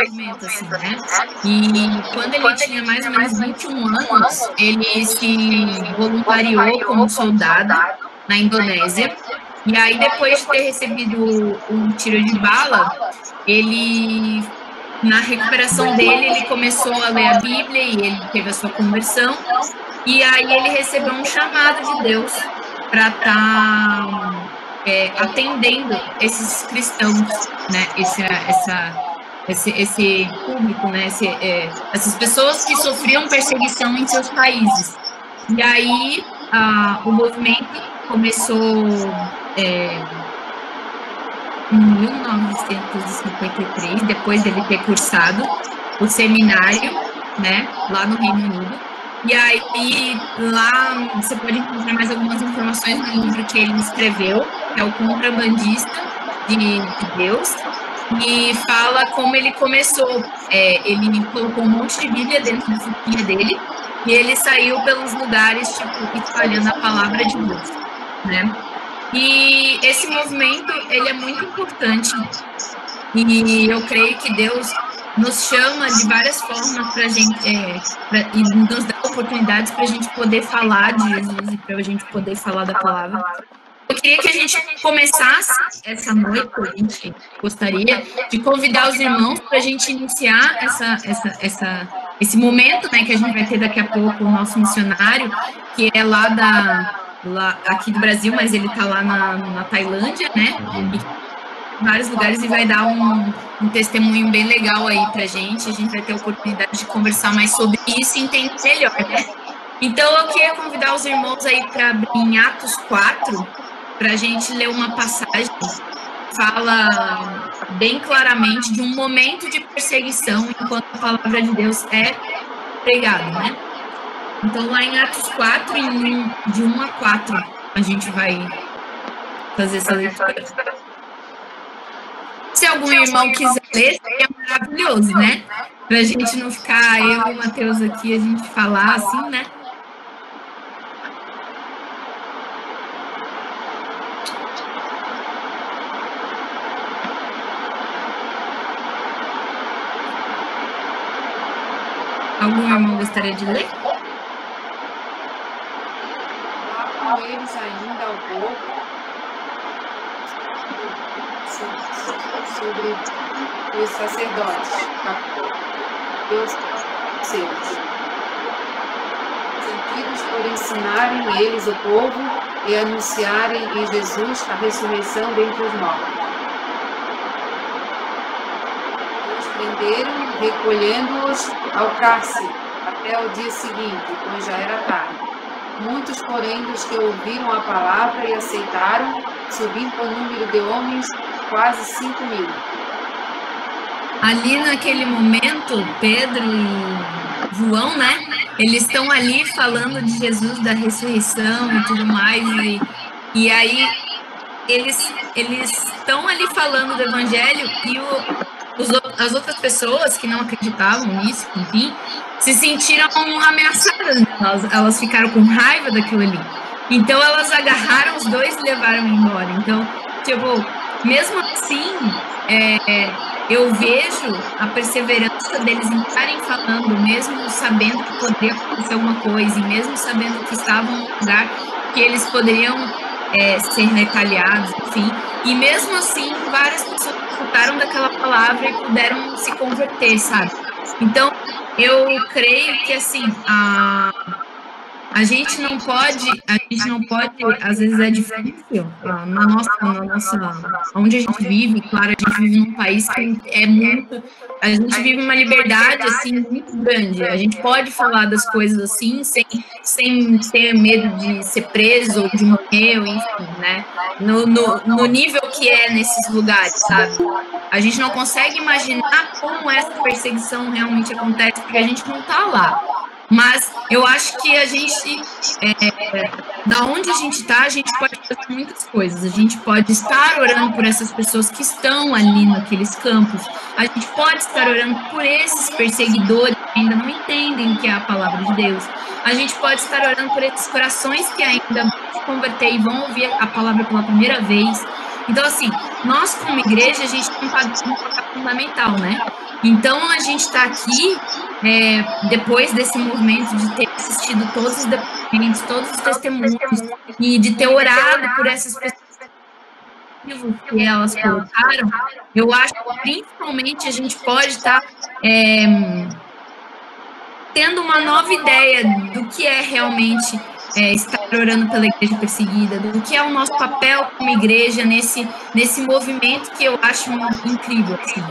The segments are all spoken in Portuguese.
movimento, assim, né? E quando ele tinha mais ou menos 21 anos, ele se voluntariou como soldado na Indonésia. E aí, depois de ter recebido um tiro de bala, ele, na recuperação dele, ele começou a ler a Bíblia e ele teve a sua conversão. E aí ele recebeu um chamado de Deus para estar atendendo esses cristãos, né? Esse público, né? Essas pessoas que sofriam perseguição em seus países. E aí o movimento começou em 1953, depois dele ter cursado o seminário, né? Lá no Reino Unido. E aí, lá você pode encontrar mais algumas informações no livro que ele escreveu, que é O Contrabandista de Deus, e fala como ele começou. Ele colocou um monte de Bíblia dentro da focinha dele, e ele saiu pelos lugares, tipo, espalhando a palavra de Deus, né? E esse movimento, ele é muito importante, e eu creio que Deus nos chama de várias formas para a gente, e nos dá oportunidades para a gente poder falar de Jesus e para a gente poder falar da palavra. Eu queria que a gente começasse essa noite, a gente gostaria de convidar os irmãos para a gente iniciar esse momento, né, que a gente vai ter daqui a pouco, o nosso missionário, que é lá aqui do Brasil, mas ele está lá na Tailândia, né, vários lugares e vai dar um testemunho bem legal aí pra gente. A gente vai ter a oportunidade de conversar mais sobre isso e entender melhor, né? Então, eu queria convidar os irmãos aí para abrir em Atos 4, para a gente ler uma passagem que fala bem claramente de um momento de perseguição enquanto a palavra de Deus é pregada, né? Então, lá em Atos 4, de 1 a 4, a gente vai fazer essa leitura. Se algum irmão quiser ler, seria maravilhoso, né? Pra gente não ficar, eu e o Matheus aqui, a gente falar assim, né? Algum irmão gostaria de ler? Com eles ainda ao povo sobre os sacerdotes, os seus, sentidos por ensinarem eles o povo e anunciarem em Jesus a ressurreição dentre os mortos. Os prenderam, recolhendo-os ao cárcere até o dia seguinte, pois já era tarde. Muitos, porém, dos que ouviram a palavra e aceitaram, subindo o número de homens, quase 5.000. Ali naquele momento, Pedro e João, né? Eles estão ali falando de Jesus, da ressurreição e tudo mais. E aí eles estão ali falando do evangelho e as outras pessoas que não acreditavam nisso, enfim, se sentiram ameaçadas, né? Elas ficaram com raiva daquilo ali. Então elas agarraram os dois e levaram embora. Então, tipo, mesmo assim, eu vejo a perseverança deles em estarem falando, mesmo sabendo que poderia acontecer alguma coisa, e mesmo sabendo que estavam num lugar que eles poderiam ser retaliados, enfim. E mesmo assim, várias pessoas escutaram daquela palavra e puderam se converter, sabe? Então, eu creio que, assim, a gente não pode, às vezes é difícil, na nossa, onde a gente vive, claro, a gente vive num país que a gente vive uma liberdade, assim, muito grande, a gente pode falar das coisas assim, sem ter medo de ser preso ou de morrer, ou enfim, né, no nível que é nesses lugares, sabe? A gente não consegue imaginar como essa perseguição realmente acontece, porque a gente não está lá. Mas eu acho que a gente, da onde a gente está, a gente pode fazer muitas coisas. A gente pode estar orando por essas pessoas que estão ali naqueles campos. A gente pode estar orando por esses perseguidores que ainda não entendem o que é a palavra de Deus. A gente pode estar orando por esses corações que ainda vão se converter e vão ouvir a palavra pela primeira vez. Então, assim, nós como igreja, a gente tem um papel fundamental, né? Então, a gente está aqui, depois desse movimento de ter assistido todos os depoimentos, todos os testemunhos, e de ter orado por essas pessoas que elas colocaram, eu acho que principalmente a gente pode estar tendo uma nova ideia do que é realmente estar orando pela igreja perseguida, do que é o nosso papel como igreja nesse movimento que eu acho incrível. Assim.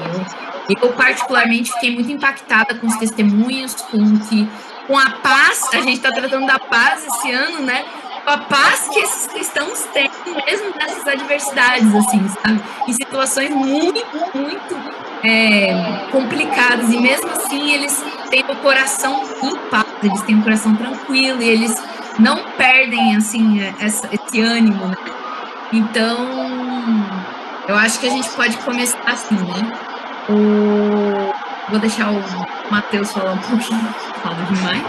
Eu particularmente fiquei muito impactada com os testemunhos, com a paz. A gente está tratando da paz esse ano, né? Com a paz que esses cristãos têm, mesmo nessas adversidades, assim, sabe? Em situações muito, muito complicadas, e mesmo assim eles têm o coração em paz, eles têm o coração tranquilo, e eles não perdem, assim, esse ânimo, né? Então, eu acho que a gente pode começar assim, né? Vou deixar o Matheus falar um pouquinho, falo demais.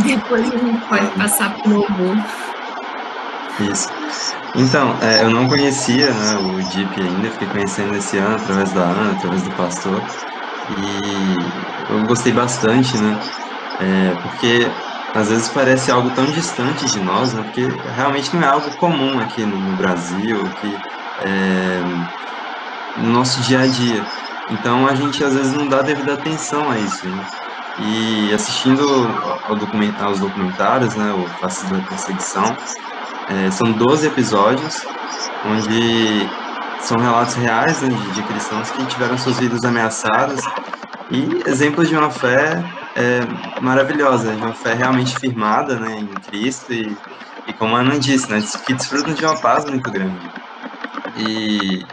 Depois a gente pode passar para o louvor. Isso. Então, eu não conhecia, né, o DIP ainda, fiquei conhecendo esse ano através da Ana, através do pastor, e eu gostei bastante, né, porque às vezes parece algo tão distante de nós, né, porque realmente não é algo comum aqui no Brasil, no nosso dia a dia. Então a gente às vezes não dá devida atenção a isso, né? E assistindo aos documentários, né, o Faces da Perseguição, são 12 episódios, onde são relatos reais, né, de cristãos que tiveram suas vidas ameaçadas, e exemplos de uma fé maravilhosa, de uma fé realmente firmada, né, em Cristo, e como a Ana disse, né, que desfrutam de uma paz muito grande. E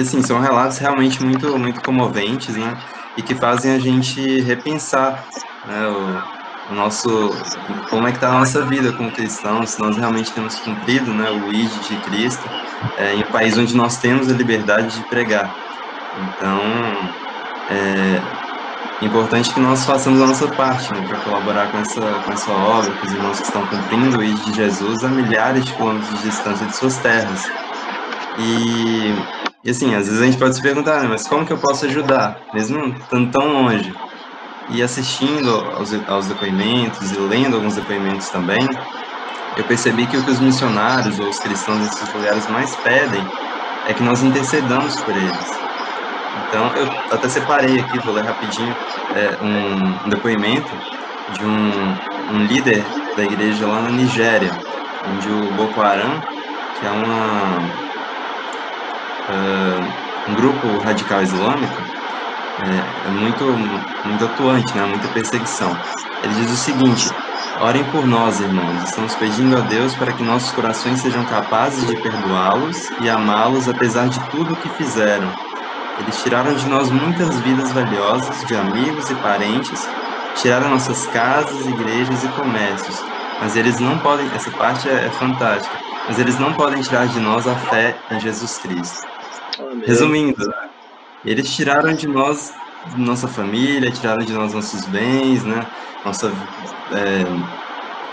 assim, são relatos realmente muito, muito comoventes, né, e que fazem a gente repensar, né, como é que está a nossa vida como cristãos, se nós realmente temos cumprido, né, o ID de Cristo, em um país onde nós temos a liberdade de pregar. Então, é importante que nós façamos a nossa parte, né, para colaborar com essa obra, com os irmãos que estão cumprindo o ID de Jesus a milhares de quilômetros de distância de suas terras. E assim, às vezes a gente pode se perguntar, né, mas como que eu posso ajudar, mesmo estando tão longe? E assistindo aos depoimentos e lendo alguns depoimentos também, eu percebi que o que os missionários ou os cristãos nesses lugares mais pedem é que nós intercedamos por eles. Então, eu até separei aqui, vou ler rapidinho, um depoimento de um líder da igreja lá na Nigéria, onde o Boko Haram, que é um grupo radical islâmico, é muito atuante, né? Muita perseguição. Ele diz o seguinte: orem por nós, irmãos. Estamos pedindo a Deus para que nossos corações sejam capazes de perdoá-los e amá-los apesar de tudo o que fizeram. Eles tiraram de nós muitas vidas valiosas, de amigos e parentes, tiraram nossas casas, igrejas e comércios. Mas eles não podem, essa parte é fantástica, mas eles não podem tirar de nós a fé em Jesus Cristo. Amém. Resumindo, eles tiraram de nós, nossa família, tiraram de nós nossos bens, né?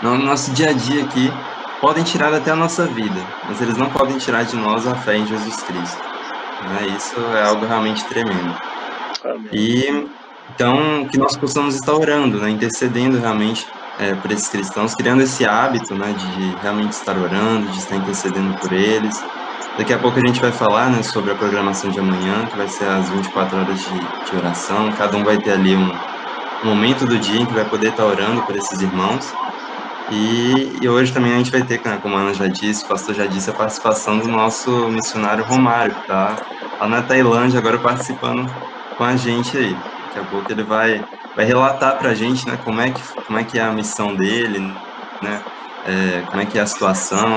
No nosso dia a dia aqui, podem tirar até a nossa vida, mas eles não podem tirar de nós a fé em Jesus Cristo. Né? Isso é algo realmente tremendo. Amém. E então que nós possamos estar orando, né? Intercedendo realmente por esses cristãos, criando esse hábito, né? De realmente estar orando, de estar intercedendo por eles. Daqui a pouco a gente vai falar, né, sobre a programação de amanhã, que vai ser às 24 horas de oração. Cada um vai ter ali um momento do dia em que vai poder estar orando por esses irmãos. E hoje também a gente vai ter, como a Ana já disse, o pastor já disse, a participação do nosso missionário Romário, que está lá na Tailândia agora participando com a gente aí. Daqui a pouco ele vai relatar para a gente, né, como é que é a missão dele, né, como é que é a situação,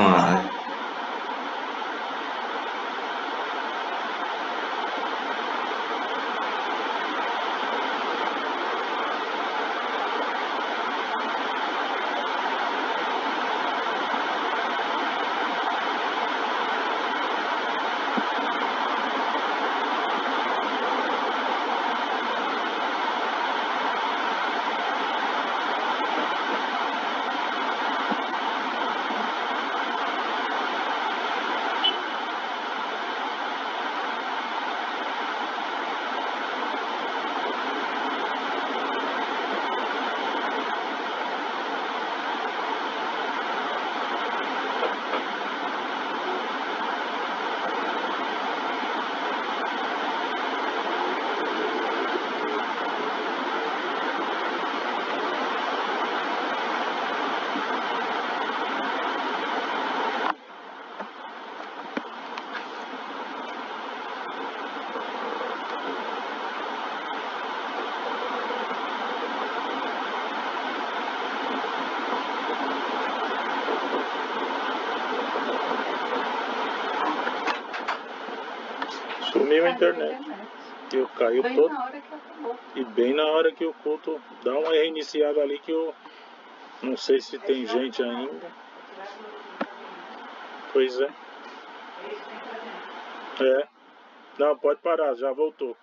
caiu a internet. Eu caiu Bem todo. na hora que acabou. E bem na hora que o culto dá uma reiniciada ali, que eu não sei se tem gente ainda. Pois é. É. Não, pode parar, já voltou.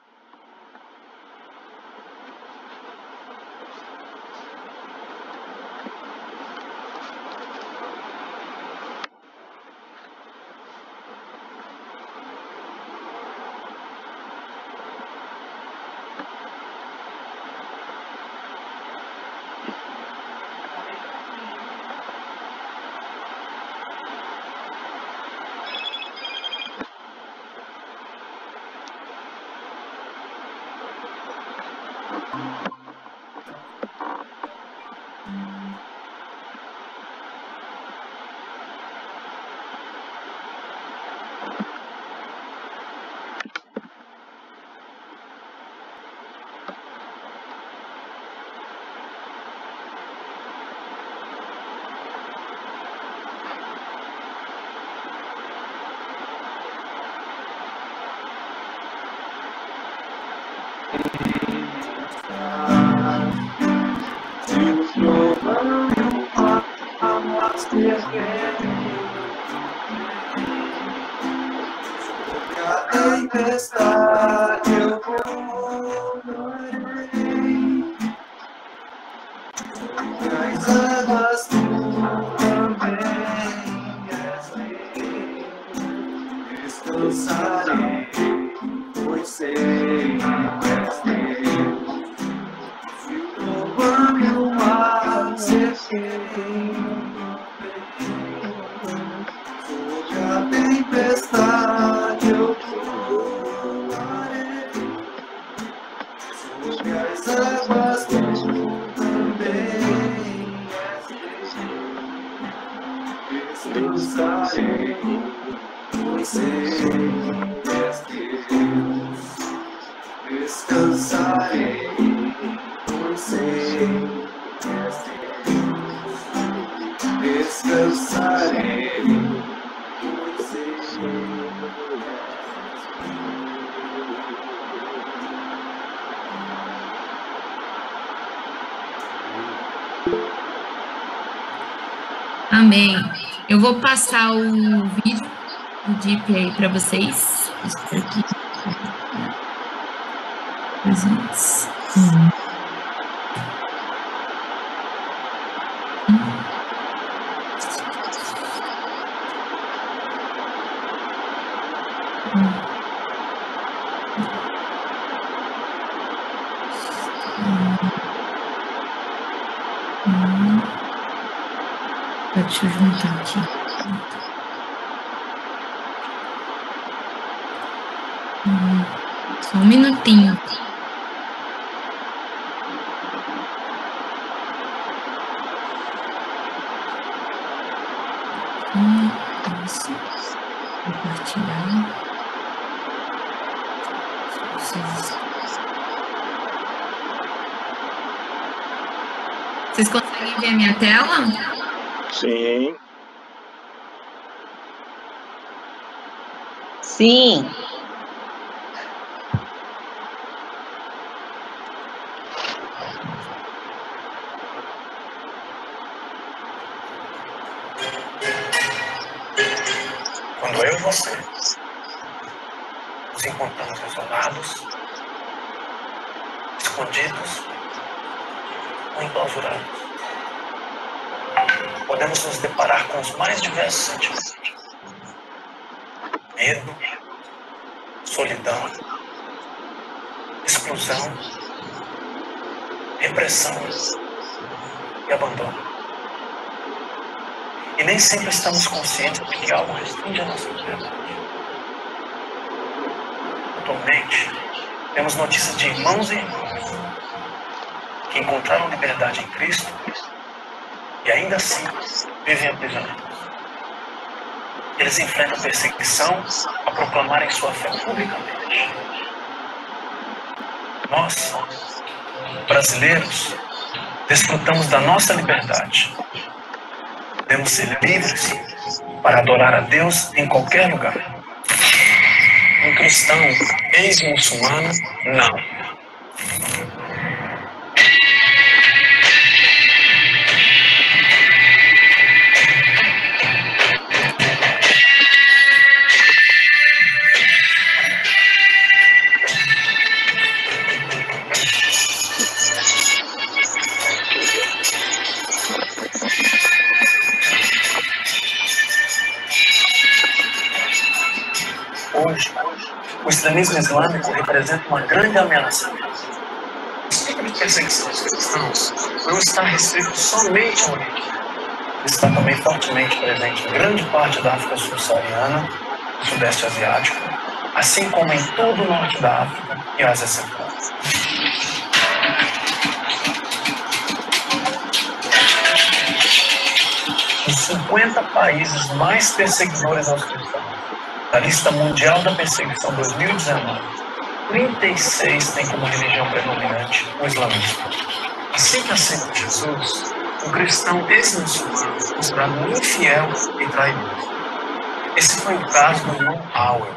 Amém. Eu vou passar o vídeo do DIP aí para vocês. Espero que... Deixa eu juntar aqui. Só um minutinho. Isso. Compartilhar. Vocês conseguem ver a minha tela? Sim. Sim. Quando eu e você nos encontramos isolados, escondidos ou enclausurados, podemos nos deparar com os mais diversos sentimentos: medo, solidão, exclusão, repressão e abandono. E nem sempre estamos conscientes de que algo restringe a nossa liberdade. Atualmente, temos notícias de irmãos e irmãs que encontraram liberdade em Cristo e ainda assim vivem aprisionados. Eles enfrentam perseguição a proclamarem sua fé publicamente. Nós, brasileiros, desfrutamos da nossa liberdade. Podemos ser livres para adorar a Deus em qualquer lugar. Um cristão ex-muçulmano, não. Hoje, o extremismo islâmico representa uma grande ameaça. Esse tipo de perseguição aos cristãos não está restrito somente ao Oriente. Está também fortemente presente em grande parte da África subsaariana, do Sudeste Asiático, assim como em todo o Norte da África e Ásia Central. Os 50 países mais perseguidores aos cristãos da lista mundial da perseguição 2019, 36 têm como religião predominante o islamismo. Assim que aceita Jesus, um cristão ex-muçulmano é considerado infiel e traidor. Esse foi o caso do irmão Howell.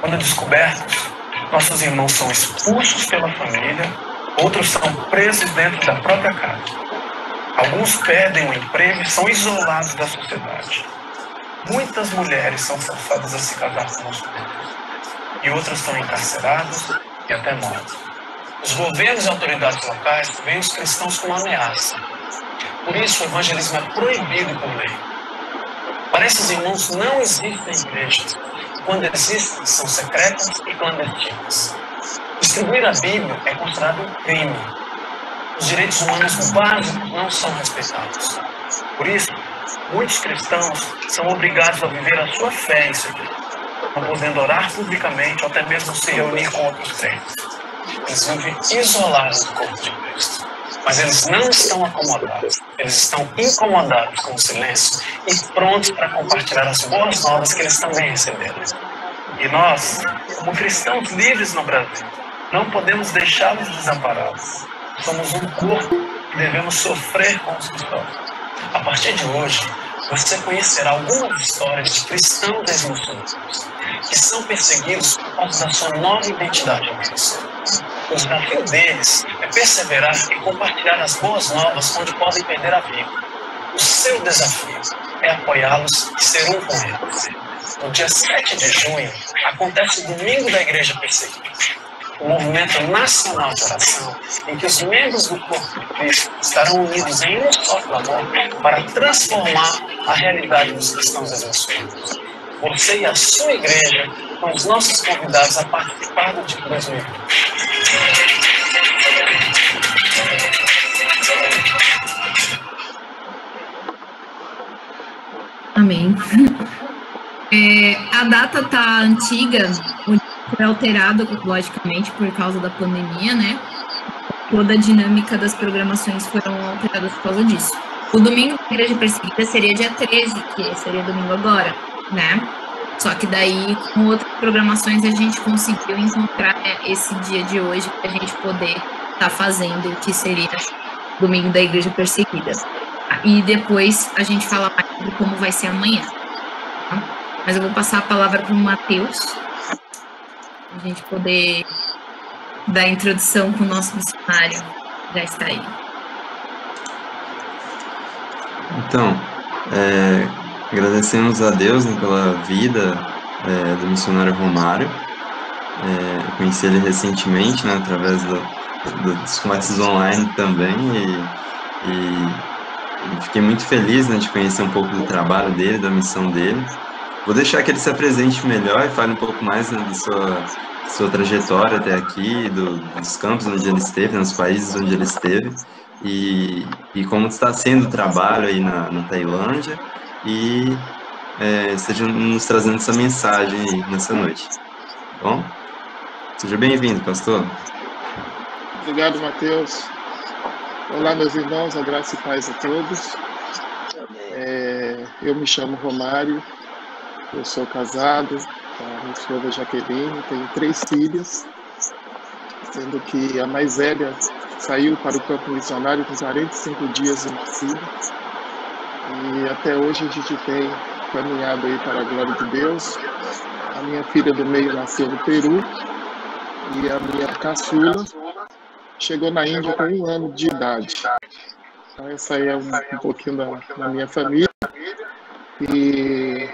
Quando descobertos, nossos irmãos são expulsos pela família, outros são presos dentro da própria casa. Alguns perdem o emprego e são isolados da sociedade. Muitas mulheres são forçadas a se casar com muçulmanos e outras são encarceradas e até mortas. Os governos e autoridades locais veem os cristãos como ameaça. Por isso, o evangelismo é proibido por lei. Para esses irmãos, não existem igrejas. Quando existem, são secretas e clandestinas. Distribuir a Bíblia é considerado um crime. Os direitos humanos básicos não são respeitados. Por isso, muitos cristãos são obrigados a viver a sua fé em segredo, não podendo orar publicamente ou até mesmo se reunir com outros crentes. Eles vivem isolados do corpo de Cristo. Mas eles não estão acomodados. Eles estão incomodados com o silêncio e prontos para compartilhar as boas novas que eles também receberam. E nós, como cristãos livres no Brasil, não podemos deixá-los desamparados. Somos um corpo e devemos sofrer com os cristãos. A partir de hoje, você conhecerá algumas histórias de cristãos ex-muçulmanos que são perseguidos por causa da sua nova identidade em Cristo. O desafio deles é perseverar e compartilhar as boas novas onde podem perder a vida. O seu desafio é apoiá-los e ser um com eles. No dia 7 de junho, acontece o Domingo da Igreja Perseguida, um movimento nacional de oração em que os membros do corpo de Cristo estarão unidos em um só clamor para transformar a realidade dos cristãos ex-muçulmanos. Você e a sua igreja são os nossos convidados a participar do Tipo 2020. Amém. A data tá antiga, foi alterado, logicamente, por causa da pandemia, né? Toda a dinâmica das programações foram alteradas por causa disso. O Domingo da Igreja Perseguida seria dia 13, que seria domingo agora, né? Só que daí, com outras programações, a gente conseguiu encontrar esse dia de hoje para a gente poder estar fazendo o que seria Domingo da Igreja Perseguida. E depois a gente fala mais sobre como vai ser amanhã. Tá? Mas eu vou passar a palavra para o Matheus, para a gente poder dar a introdução com o nosso missionário. Já está aí. Então, agradecemos a Deus, né, pela vida do missionário Romário. Eu conheci ele recentemente, né, através dos combates online também, e fiquei muito feliz, né, de conhecer um pouco do trabalho dele, da missão dele. Vou deixar que ele se apresente melhor e fale um pouco mais, né, de sua trajetória até aqui, dos campos onde ele esteve, nos países onde ele esteve, e como está sendo o trabalho aí na Tailândia, e esteja nos trazendo essa mensagem aí nessa noite. Bom? Seja bem-vindo, pastor. Obrigado, Matheus. Olá, meus irmãos, a graça e paz a todos. Eu me chamo Romário, eu sou casado com a minha esposa Jaqueline, tenho 3 filhas, sendo que a mais velha saiu para o campo missionário com 45 dias de nascida. E até hoje a gente tem caminhado aí para a glória de Deus. A minha filha do meio nasceu no Peru e a minha caçula chegou na Índia com 1 ano de idade. Então, essa aí é um pouquinho da minha família. E,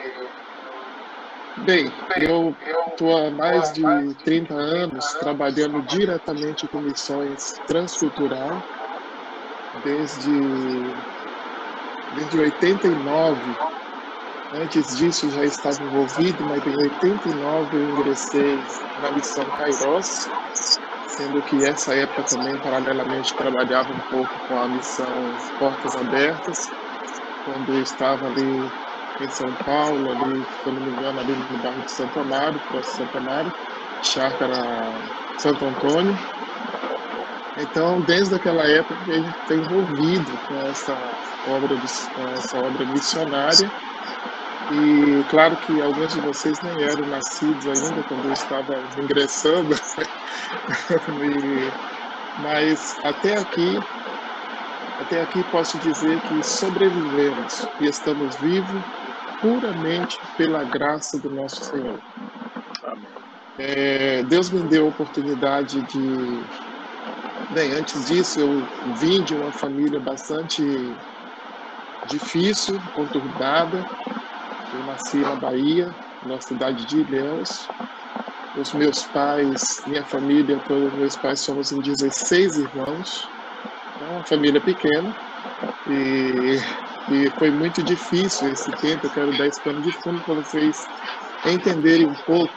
bem, eu estou há mais de 30 anos trabalhando diretamente com missões transcultural, desde 89. Antes disso já estava envolvido, mas em 89 eu ingressei na missão Kairos, sendo que essa época também, paralelamente, trabalhava um pouco com a missão Portas Abertas, quando eu estava ali em São Paulo, ali, se eu não me engano, ali no bairro de Santo Amaro, próximo Santo Amaro, Chácara Santo Antônio. Então, desde aquela época, a gente está envolvido com essa obra missionária. E claro que alguns de vocês nem eram nascidos ainda quando eu estava ingressando, mas até aqui posso dizer que sobrevivemos e estamos vivos puramente pela graça do nosso Senhor. Deus me deu a oportunidade de... Bem, antes disso eu vim de uma família bastante difícil, conturbada. Eu nasci na Bahia, na cidade de Ilhéus. Os meus pais, minha família, todos os meus pais somos em 16 irmãos. É uma família pequena. E foi muito difícil esse tempo. Eu quero dar esse pano de fundo para vocês entenderem um pouco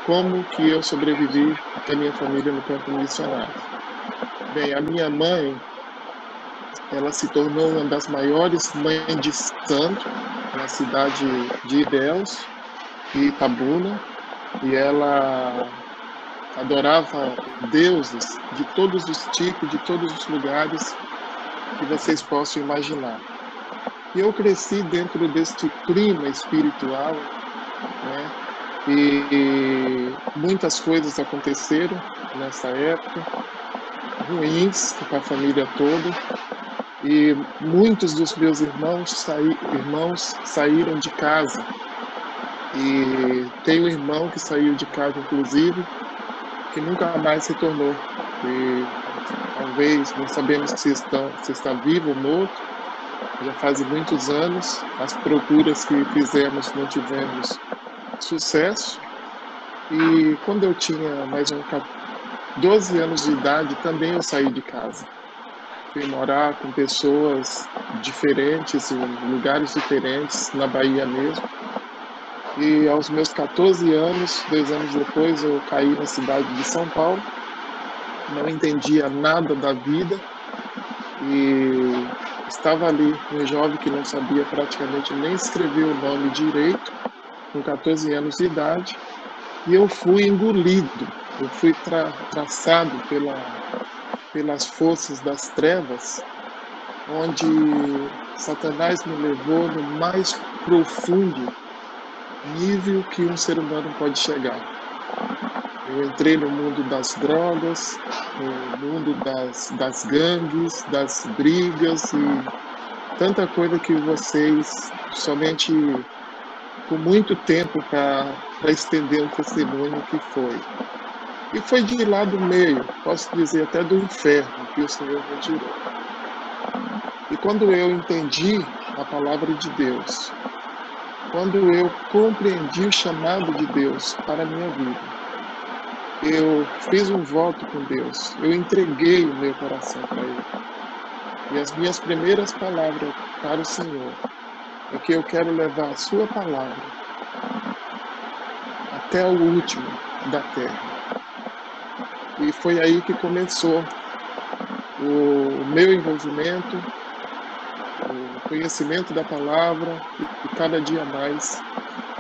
como que eu sobrevivi com a minha família no campo missionário. Bem, a minha mãe, ela se tornou uma das maiores mães de santo na cidade de Ilhéus e Itabuna, e ela adorava deuses de todos os tipos, de todos os lugares que vocês possam imaginar. E eu cresci dentro deste clima espiritual, né? E muitas coisas aconteceram nessa época, ruins para a família toda. E muitos dos meus irmãos saíram de casa. E tem um irmão que saiu de casa, inclusive, que nunca mais retornou. E talvez, não sabemos se está vivo ou morto. Já faz muitos anos. As procuras que fizemos não tivemos sucesso. E quando eu tinha mais ou menos 12 anos de idade, também eu saí de casa. Fui morar com pessoas diferentes, em lugares diferentes, na Bahia mesmo. E aos meus 14 anos, 2 anos depois, eu caí na cidade de São Paulo. Não entendia nada da vida. E estava ali, um jovem que não sabia praticamente nem escrever o nome direito, com 14 anos de idade. E eu fui engolido, eu fui traçado pelas forças das trevas, onde Satanás me levou no mais profundo nível que um ser humano pode chegar. Eu entrei no mundo das drogas, no mundo das gangues, das brigas e tanta coisa que vocês somente com muito tempo para estender um testemunho que foi. E foi de lá do meio, posso dizer até do inferno, que o Senhor me tirou. E quando eu entendi a palavra de Deus, quando eu compreendi o chamado de Deus para a minha vida, eu fiz um voto com Deus, eu entreguei o meu coração para Ele. E as minhas primeiras palavras para o Senhor é que eu quero levar a sua palavra até o último da terra. E foi aí que começou o meu envolvimento, o conhecimento da palavra e cada dia mais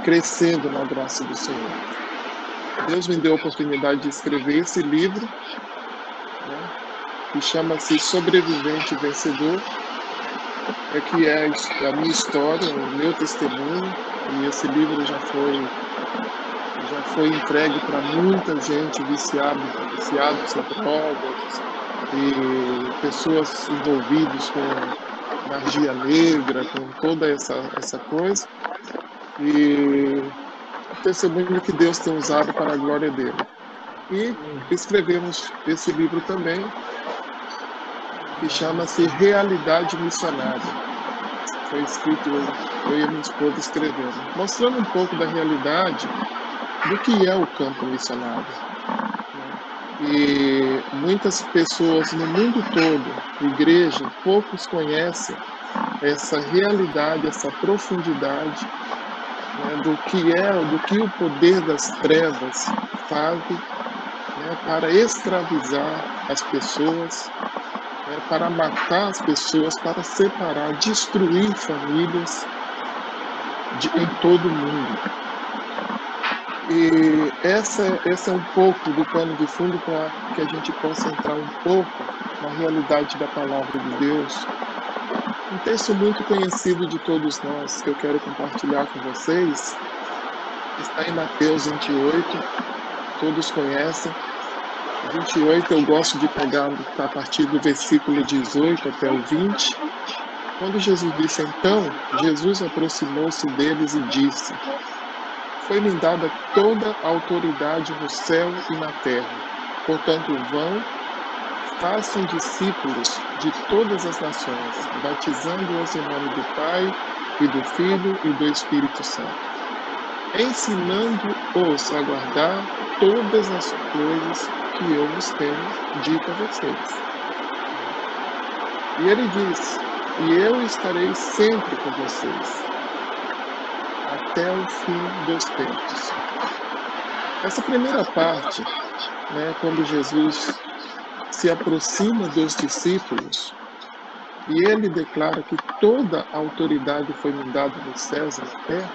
crescendo na graça do Senhor. Deus me deu a oportunidade de escrever esse livro, né, que chama-se Sobrevivente e Vencedor, que é a minha história, o meu testemunho, e esse livro já foi entregue para muita gente viciados em drogas e pessoas envolvidas magia negra, com toda essa coisa. E o testemunho que Deus tem usado para a glória dele. E escrevemos esse livro também, que chama-se Realidade Missionária. Foi escrito, eu e minha esposa escrevendo, mostrando um pouco da realidade do que é o campo missionário. E muitas pessoas no mundo todo, igreja, poucos conhecem essa realidade, essa profundidade, né, do que o poder das trevas faz, né, para escravizar as pessoas, né, para matar as pessoas, para separar, destruir famílias em todo o mundo. E essa é um pouco do pano de fundo para que a gente possa entrar um pouco na realidade da palavra de Deus. Um texto muito conhecido de todos nós, que eu quero compartilhar com vocês, está em Mateus 28, todos conhecem. 28 eu gosto de pegar a partir do versículo 18 até o 20, quando Jesus disse, então, Jesus aproximou-se deles e disse, foi-me dada toda a autoridade no céu e na terra, portanto vão, façam discípulos de todas as nações, batizando-os em nome do Pai, e do Filho e do Espírito Santo, ensinando-os a guardar todas as coisas que eu vos tenho dito a vocês. E ele diz, e eu estarei sempre com vocês, até o fim dos tempos. Essa primeira parte, né, quando Jesus se aproxima dos discípulos, e ele declara que toda a autoridade foi me dada nos céus e na terra,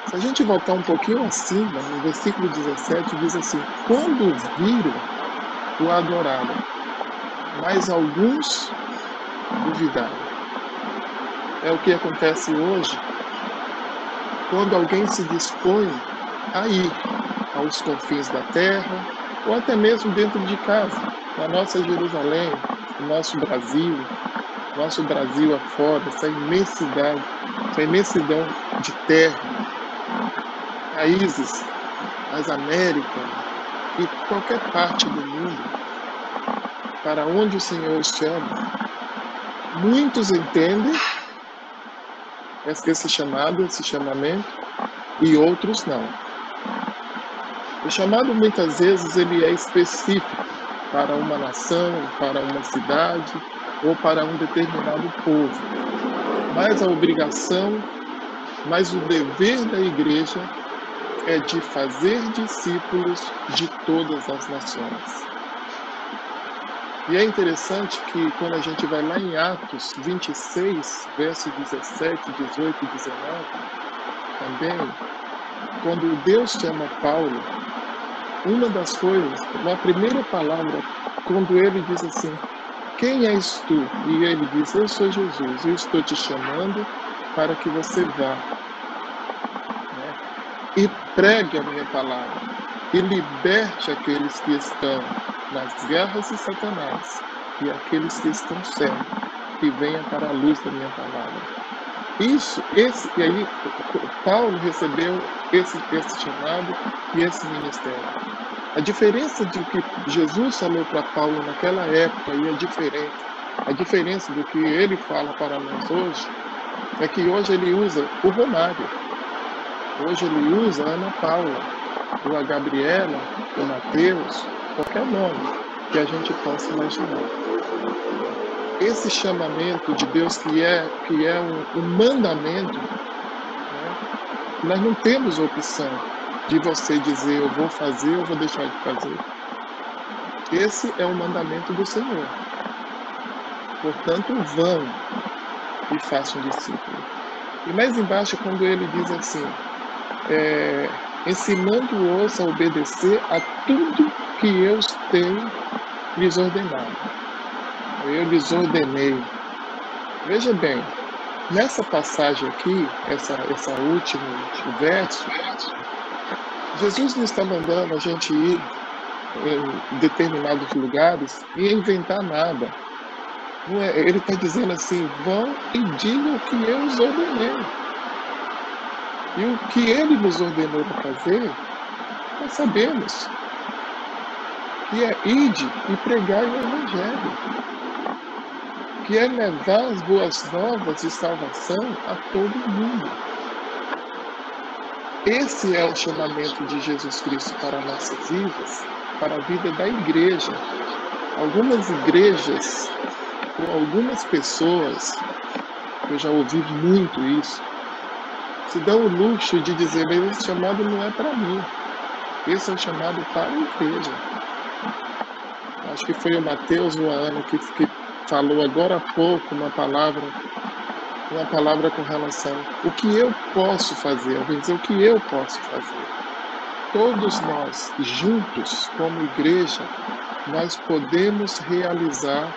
se a gente voltar um pouquinho acima, no versículo 17, diz assim, quando viram, o adoraram, mas alguns duvidaram. É o que acontece hoje, quando alguém se dispõe a ir aos confins da terra, ou até mesmo dentro de casa, na nossa Jerusalém, no nosso Brasil afora, essa imensidão de terra, países, as Américas e qualquer parte do mundo, para onde o Senhor os chama, muitos entendem esse chamado, esse chamamento, e outros não. O chamado, muitas vezes, ele é específico para uma nação, para uma cidade, ou para um determinado povo. Mas a obrigação, mas o dever da igreja é de fazer discípulos de todas as nações. E é interessante que quando a gente vai lá em Atos 26, versos 17, 18 e 19, também, quando Deus chama Paulo, uma das coisas, na primeira palavra, quando ele diz assim, quem és tu? E ele diz, eu sou Jesus, eu estou te chamando para que você vá, né, e pregue a minha palavra, e liberte aqueles que estão nas guerras de Satanás, e aqueles que estão cegos, que venham para a luz da minha palavra. E aí, Paulo recebeu esse chamado e esse ministério. A diferença de que Jesus falou para Paulo naquela época e a diferença do que ele fala para nós hoje, é que hoje ele usa o Romário, hoje ele usa a Ana Paula, ou a Gabriela, o Mateus, qualquer nome que a gente possa imaginar. Esse chamamento de Deus que é um mandamento, né? Nós não temos opção de você dizer eu vou fazer ou vou deixar de fazer. Esse é o mandamento do Senhor. Portanto, vão e façam discípulo. E mais embaixo, quando ele diz assim, ensinando-os a obedecer a tudo que eu tenho lhes ordenado. Eu lhes ordenei. Veja bem, nessa passagem aqui, essa último verso, Jesus não está mandando a gente ir em determinados lugares e inventar nada. Não é, ele está dizendo assim, vão e digam o que eu os ordenei. E o que ele nos ordenou para fazer, nós sabemos, que é ide e pregar o Evangelho, que é levar as boas novas de salvação a todo mundo. Esse é o chamamento de Jesus Cristo para nossas vidas, para a vida da igreja. Algumas igrejas, ou algumas pessoas, eu já ouvi muito isso, se dão o luxo de dizer, mas esse chamado não é para mim, esse é o chamado para a igreja. Acho que foi o Mateus ou a Ana que falou agora há pouco uma palavra com relação o que eu posso fazer, eu vou dizer o que eu posso fazer. Todos nós, juntos, como igreja, nós podemos realizar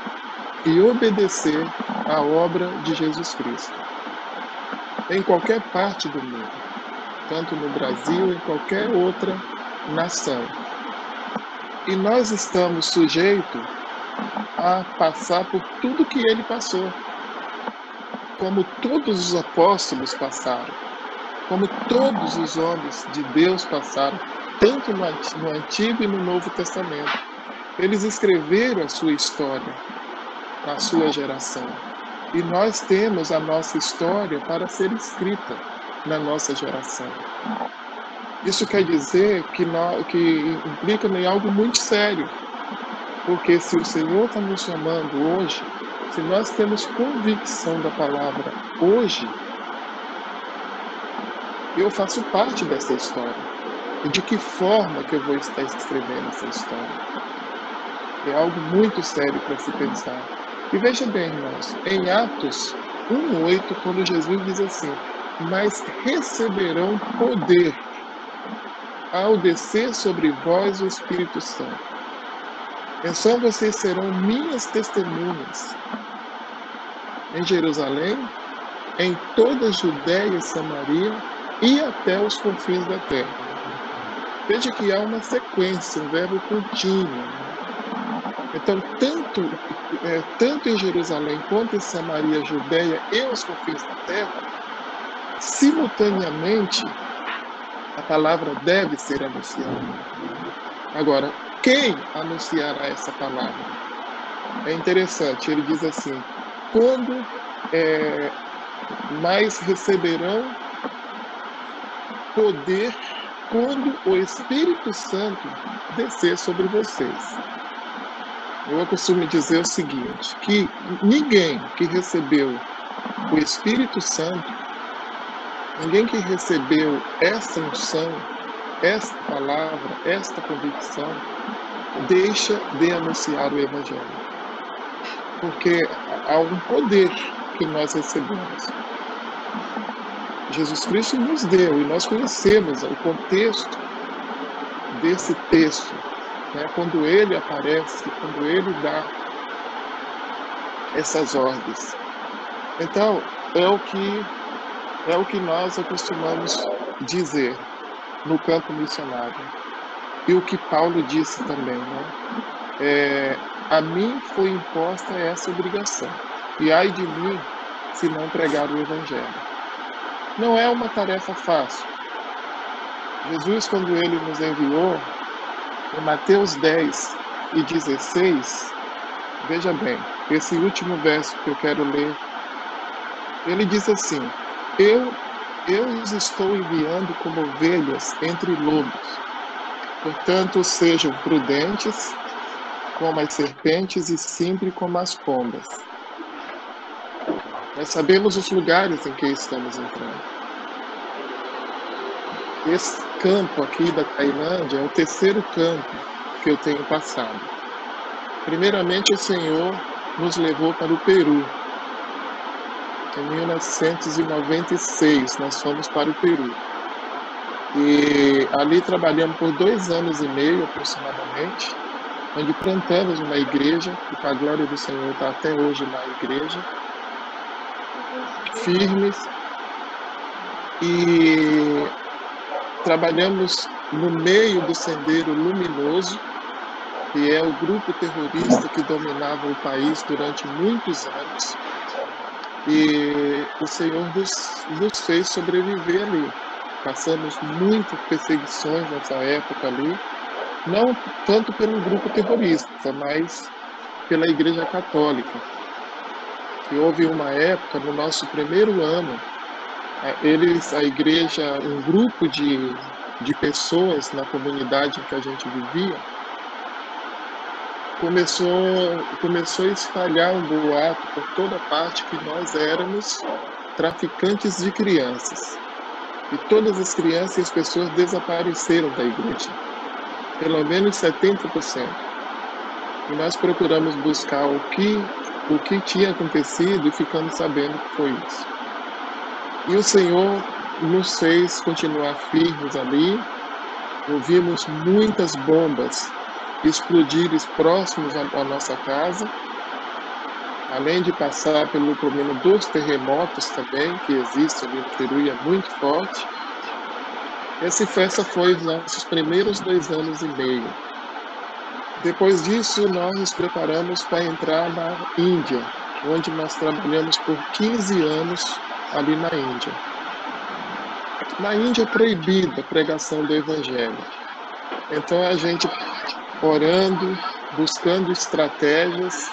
e obedecer à obra de Jesus Cristo. Em qualquer parte do mundo, tanto no Brasil, em qualquer outra nação. E nós estamos sujeitos a passar por tudo que ele passou. Como todos os apóstolos passaram, como todos os homens de Deus passaram, tanto no Antigo e no Novo Testamento. Eles escreveram a sua história, a sua geração. E nós temos a nossa história para ser escrita na nossa geração. Isso quer dizer que implica em algo muito sério. Porque se o Senhor está nos chamando hoje, se nós temos convicção da palavra hoje, eu faço parte dessa história. E de que forma que eu vou estar escrevendo essa história? É algo muito sério para se pensar. E veja bem, irmãos, em Atos 1:8, quando Jesus diz assim, mas receberão poder ao descer sobre vós o Espírito Santo. Então vocês serão minhas testemunhas em Jerusalém, em toda a Judéia e Samaria e até os confins da terra. Veja que há uma sequência, um verbo contínuo. Então, tanto em Jerusalém quanto em Samaria, Judéia e os confins da terra, simultaneamente, a palavra deve ser anunciada. Agora, quem anunciará essa palavra? É interessante, ele diz assim, quando mais receberão poder quando o Espírito Santo descer sobre vocês. Eu costumo dizer o seguinte, que ninguém que recebeu o Espírito Santo, ninguém que recebeu essa unção, esta palavra, esta convicção, deixa de anunciar o Evangelho. Porque há um poder que nós recebemos. Jesus Cristo nos deu, e nós conhecemos o contexto desse texto, né? Quando ele aparece, quando ele dá essas ordens. Então, é o que nós acostumamos dizer no campo missionário. E o que Paulo disse também, né? A mim foi imposta essa obrigação, e ai de mim se não pregar o Evangelho. Não é uma tarefa fácil. Jesus, quando ele nos enviou, em Mateus 10:16, veja bem, esse último verso que eu quero ler, ele diz assim, eu os estou enviando como ovelhas entre lobos. Portanto, sejam prudentes como as serpentes e simples como as pombas. Nós sabemos os lugares em que estamos entrando. Esse campo aqui da Tailândia é o terceiro campo que eu tenho passado. Primeiramente, o Senhor nos levou para o Peru. Em 1996, nós fomos para o Peru. E ali trabalhamos por 2 anos e meio, aproximadamente, onde plantamos uma igreja, que com a glória do Senhor está até hoje na igreja, firmes, e trabalhamos no meio do Sendeiro Luminoso, que é o grupo terrorista que dominava o país durante muitos anos. E o Senhor nos fez sobreviver ali. Passamos muitas perseguições nessa época ali, não tanto pelo grupo terrorista, mas pela Igreja Católica. E houve uma época, no nosso primeiro ano, a igreja, um grupo de pessoas na comunidade em que a gente vivia, começou a espalhar um boato por toda parte que nós éramos traficantes de crianças. E todas as crianças e as pessoas desapareceram da igreja. Pelo menos 70%. E nós procuramos buscar o que tinha acontecido e ficamos sabendo que foi isso. E o Senhor nos fez continuar firmes ali. Ouvimos muitas bombas explodirem próximos à nossa casa, além de passar pelo problema dos terremotos também, que existe ali no Peru e é muito forte. Essa festa foi os nossos primeiros 2 anos e meio. Depois disso, nós nos preparamos para entrar na Índia, onde nós trabalhamos por 15 anos ali na Índia. Na Índia é proibida a pregação do Evangelho. Então a gente orando, buscando estratégias,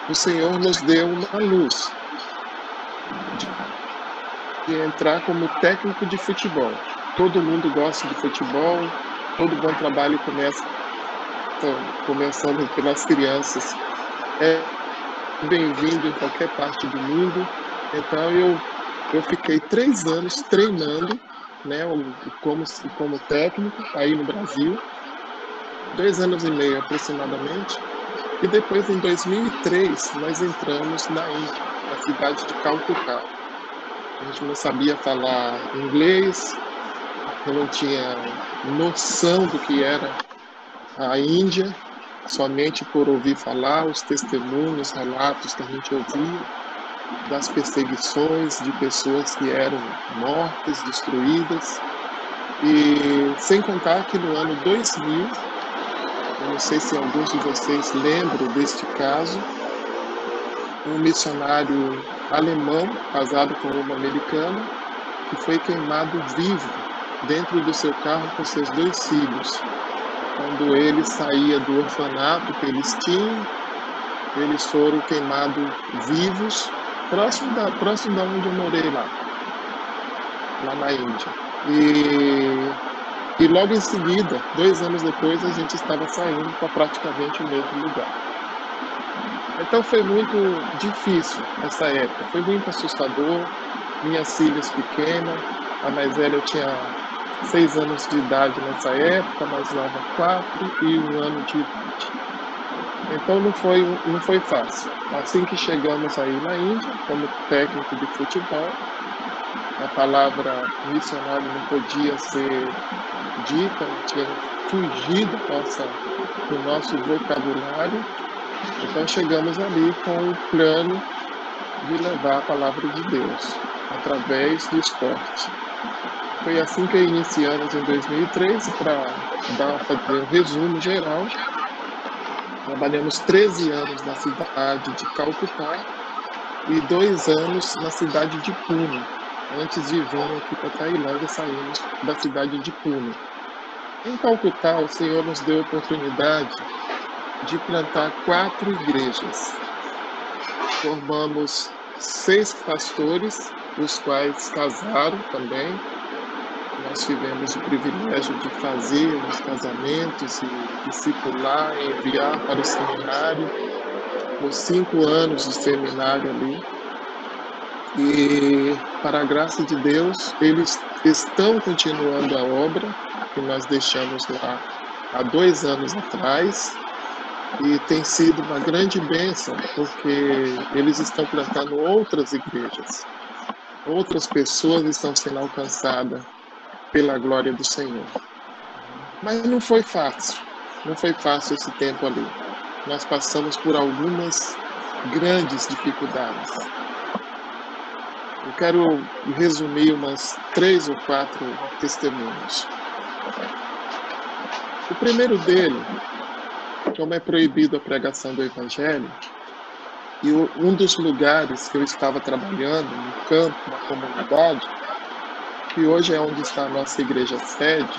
o Senhor nos deu uma luz de entrar como técnico de futebol. Todo mundo gosta de futebol, todo bom trabalho começando pelas crianças. É bem-vindo em qualquer parte do mundo. Então eu fiquei 3 anos treinando, né, como técnico aí no Brasil, 2 anos e meio aproximadamente, e depois em 2003 nós entramos na Índia, na cidade de Calcutá. A gente não sabia falar inglês, eu não tinha noção do que era a Índia, somente por ouvir falar, os testemunhos, relatos que a gente ouvia, das perseguições de pessoas que eram mortas, destruídas. E sem contar que no ano 2000, eu não sei se alguns de vocês lembram deste caso, um missionário alemão, casado com uma americana, que foi queimado vivo dentro do seu carro com seus 2 filhos. Quando ele saía do orfanato que eles tinham, eles foram queimados vivos, próximo da onde eu morei lá na Índia. E logo em seguida, 2 anos depois, a gente estava saindo para praticamente o mesmo lugar. Então foi muito difícil essa época, foi muito assustador. Minhas filhas pequenas, a mais velha eu tinha 6 anos de idade nessa época, a mais nova 4 e 1 ano de idade. Então não foi fácil. Assim que chegamos aí na Índia, como técnico de futebol, a palavra missionário não podia ser dita, tinha fugido do nosso vocabulário. Então chegamos ali com o plano de levar a palavra de Deus através do esporte. Foi assim que iniciamos em 2013, para fazer um resumo geral. Trabalhamos 13 anos na cidade de Calcutá e 2 anos na cidade de Pune. Antes de vir aqui para a Tailândia, saímos da cidade de Pune. Em Calcutá, o Senhor nos deu a oportunidade de plantar 4 igrejas. Formamos 6 pastores, os quais casaram também. Nós tivemos o privilégio de fazer os casamentos e discipular e enviar para o seminário, os 5 anos de seminário ali. E, para a graça de Deus, eles estão continuando a obra que nós deixamos lá há 2 anos atrás. E tem sido uma grande bênção, porque eles estão plantando outras igrejas. Outras pessoas estão sendo alcançadas pela glória do Senhor. Mas não foi fácil esse tempo ali. Nós passamos por algumas grandes dificuldades. Eu quero resumir umas 3 ou 4 testemunhos. O primeiro dele como é proibido a pregação do Evangelho, e um dos lugares que eu estava trabalhando, no campo, na comunidade, que hoje é onde está a nossa igreja sede,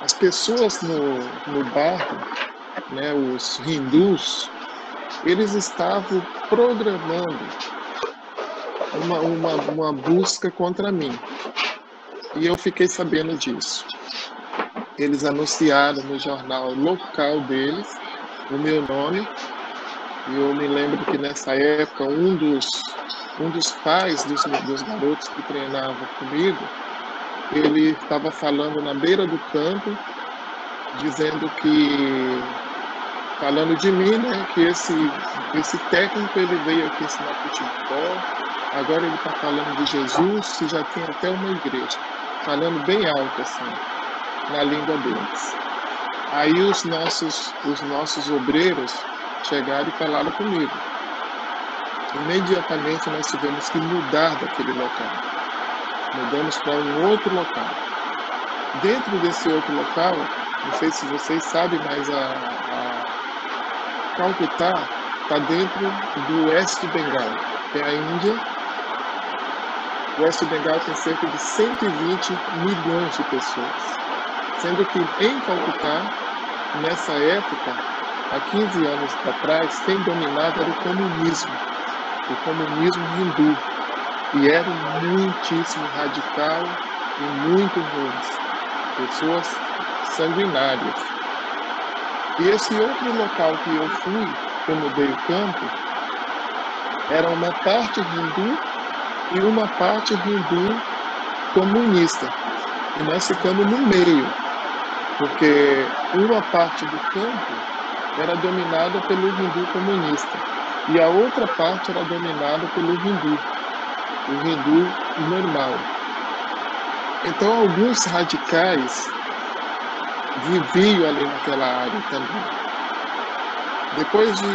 as pessoas no bairro, né, os hindus, eles estavam programando uma busca contra mim. E eu fiquei sabendo disso. Eles anunciaram no jornal local deles o meu nome. E eu me lembro que nessa época um dos pais dos garotos que treinavam comigo, ele estava falando na beira do campo, dizendo falando de mim, né, que esse técnico ele veio aqui ensinar futebol, agora ele está falando de Jesus e já tem até uma igreja, falando bem alto assim, na língua deles. Aí os nossos obreiros chegaram e falaram comigo. Imediatamente nós tivemos que mudar daquele local. Mudamos para um outro local. Dentro desse outro local, não sei se vocês sabem, mas a Calcutá está dentro do Oeste Bengal, que é a Índia. O Oeste Bengal tem cerca de 120 milhões de pessoas. Sendo que em Calcutá, nessa época, há 15 anos atrás, quem dominava era o comunismo hindu, e era muitíssimo radical e muito ruins, pessoas sanguinárias. E esse outro local que eu fui, que eu mudei o campo, era uma parte hindu e uma parte hindu comunista. E nós ficamos no meio, porque uma parte do campo era dominada pelo hindu comunista e a outra parte era dominada pelo hindu, o hindu normal. Então alguns radicais viviam ali naquela área também. Depois de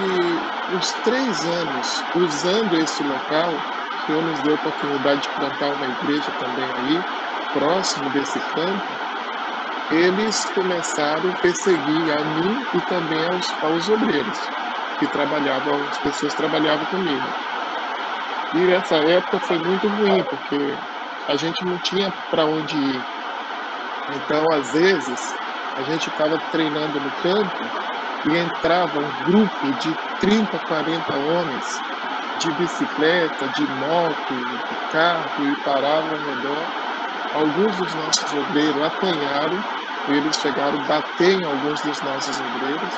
uns 3 anos usando esse local, o Senhor nos deu a oportunidade de plantar uma igreja também aí, próximo desse campo, eles começaram a perseguir a mim e também aos obreiros que trabalhavam, as pessoas que trabalhavam comigo. E nessa época foi muito ruim, porque a gente não tinha para onde ir. Então, às vezes, a gente estava treinando no campo e entrava um grupo de 30, 40 homens de bicicleta, de moto, de carro e paravam ao redor. Alguns dos nossos obreiros apanharam, eles chegaram a bater em alguns dos nossos obreiros.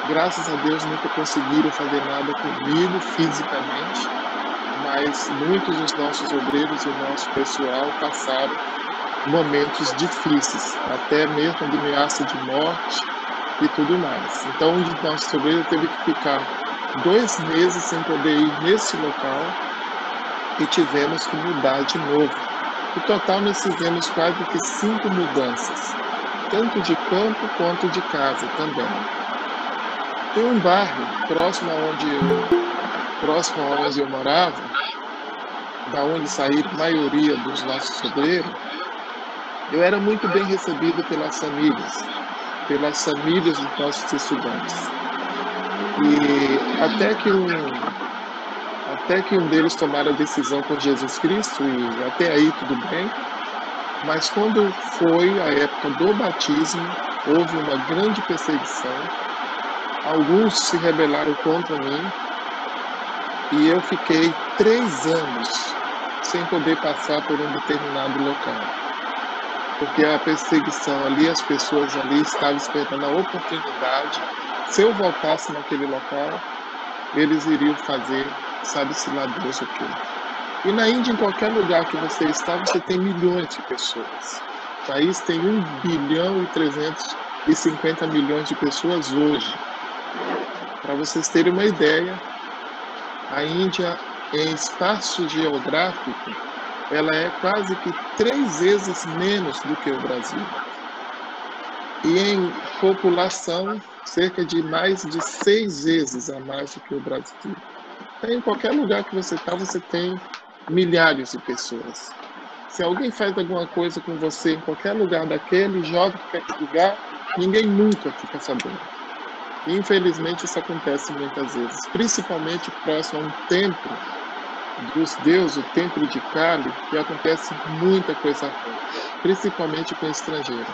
Graças a Deus nunca conseguiram fazer nada comigo fisicamente, mas muitos dos nossos obreiros e o nosso pessoal passaram momentos difíceis, até mesmo de ameaça de morte e tudo mais. Então um de nossos obreiros teve que ficar 2 meses sem poder ir nesse local e tivemos que mudar de novo. No total, nós fizemos quase que 5 mudanças, tanto de campo quanto de casa também. Tem um bairro próximo aonde eu morava, da onde saíram a maioria dos nossos obreiros. Eu era muito bem recebido pelas famílias dos nossos estudantes. E até que um deles tomara a decisão por Jesus Cristo, e até aí tudo bem, mas quando foi a época do batismo, houve uma grande perseguição, alguns se rebelaram contra mim, e eu fiquei 3 anos sem poder passar por um determinado local, porque a perseguição ali, as pessoas ali estavam esperando a oportunidade. Se eu voltasse naquele local, eles iriam fazer, sabe-se lá Deus o quê. E na Índia, em qualquer lugar que você está, você tem milhões de pessoas. O país tem 1 bilhão e 350 milhões de pessoas hoje. Para vocês terem uma ideia, a Índia, em espaço geográfico, ela é quase que 3 vezes menos do que o Brasil. E em população, cerca de mais de 6 vezes a mais do que o Brasil. Então, em qualquer lugar que você está, você tem milhares de pessoas. Se alguém faz alguma coisa com você em qualquer lugar daquele, joga em qualquer lugar, ninguém nunca fica sabendo. E, infelizmente, isso acontece muitas vezes, principalmente próximo a um templo dos deuses, o templo de Kali, que acontece muita coisa ruim, principalmente com estrangeiro.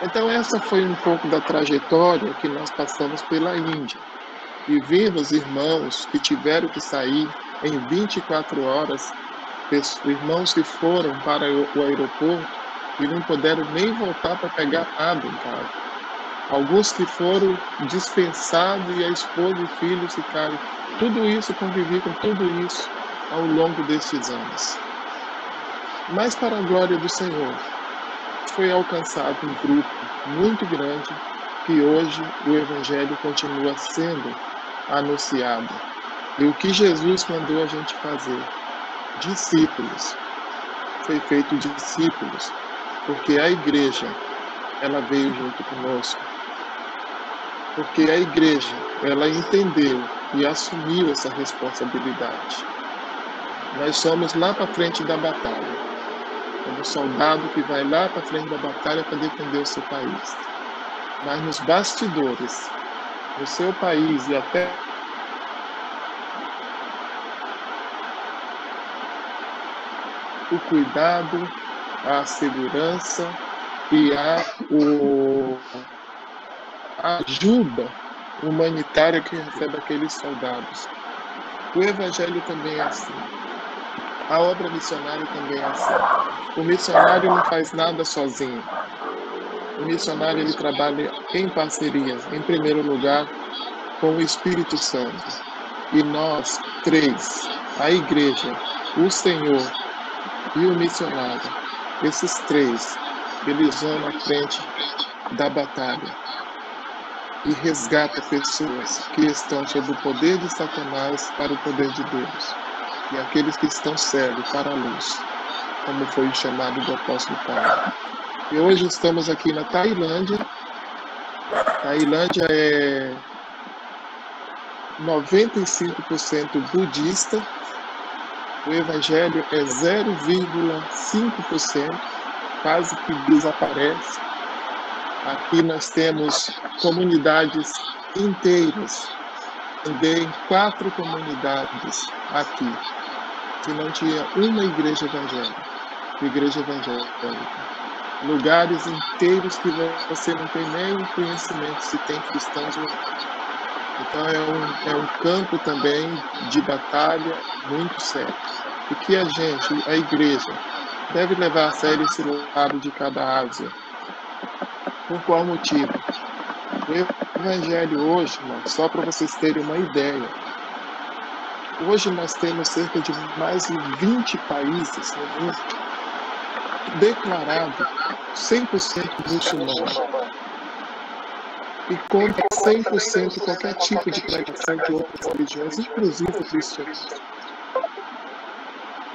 Então, essa foi um pouco da trajetória que nós passamos pela Índia. E vimos irmãos que tiveram que sair em 24 horas, irmãos que foram para o aeroporto e não puderam nem voltar para pegar água em casa. Alguns que foram dispensados e a esposa e filhos ficaram. Tudo isso, convivi com tudo isso ao longo destes anos. Mas, para a glória do Senhor, foi alcançado um grupo muito grande que hoje o Evangelho continua sendo anunciado. E o que Jesus mandou a gente fazer? Discípulos. Foi feito discípulos, porque a igreja, ela veio junto conosco. Porque a igreja, ela entendeu e assumiu essa responsabilidade. Nós somos lá para frente da batalha. Como soldado que vai lá para frente da batalha para defender o seu país. Mas nos bastidores, no seu país e até o cuidado, a segurança e a ajuda humanitária que recebe aqueles soldados. O Evangelho também é assim. A obra missionária também é assim. O missionário não faz nada sozinho. O missionário, ele trabalha em parceria, em primeiro lugar, com o Espírito Santo. E nós, três, a igreja, o Senhor e o missionário, esses três, eles vão na frente da batalha e resgatam pessoas que estão sob o poder de Satanás para o poder de Deus. E aqueles que estão cegos para a luz, como foi o chamado do apóstolo Paulo. E hoje estamos aqui na Tailândia. Tailândia é 95% budista. O Evangelho é 0,5%, quase que desaparece. Aqui nós temos comunidades inteiras. Andei em 4 comunidades aqui, que não tinha uma igreja evangélica. Lugares inteiros que você não tem nem conhecimento se tem cristãos ou não. Então é um campo também de batalha muito sério. E que a gente, a igreja, deve levar a sério esse lado de cada Ásia. Por qual motivo? O Evangelho hoje, só para vocês terem uma ideia, hoje nós temos cerca de mais de 20 países no mundo declarado 100% muçulmano. E contra 100% qualquer tipo de pregação de outras religiões, inclusive o cristianismo.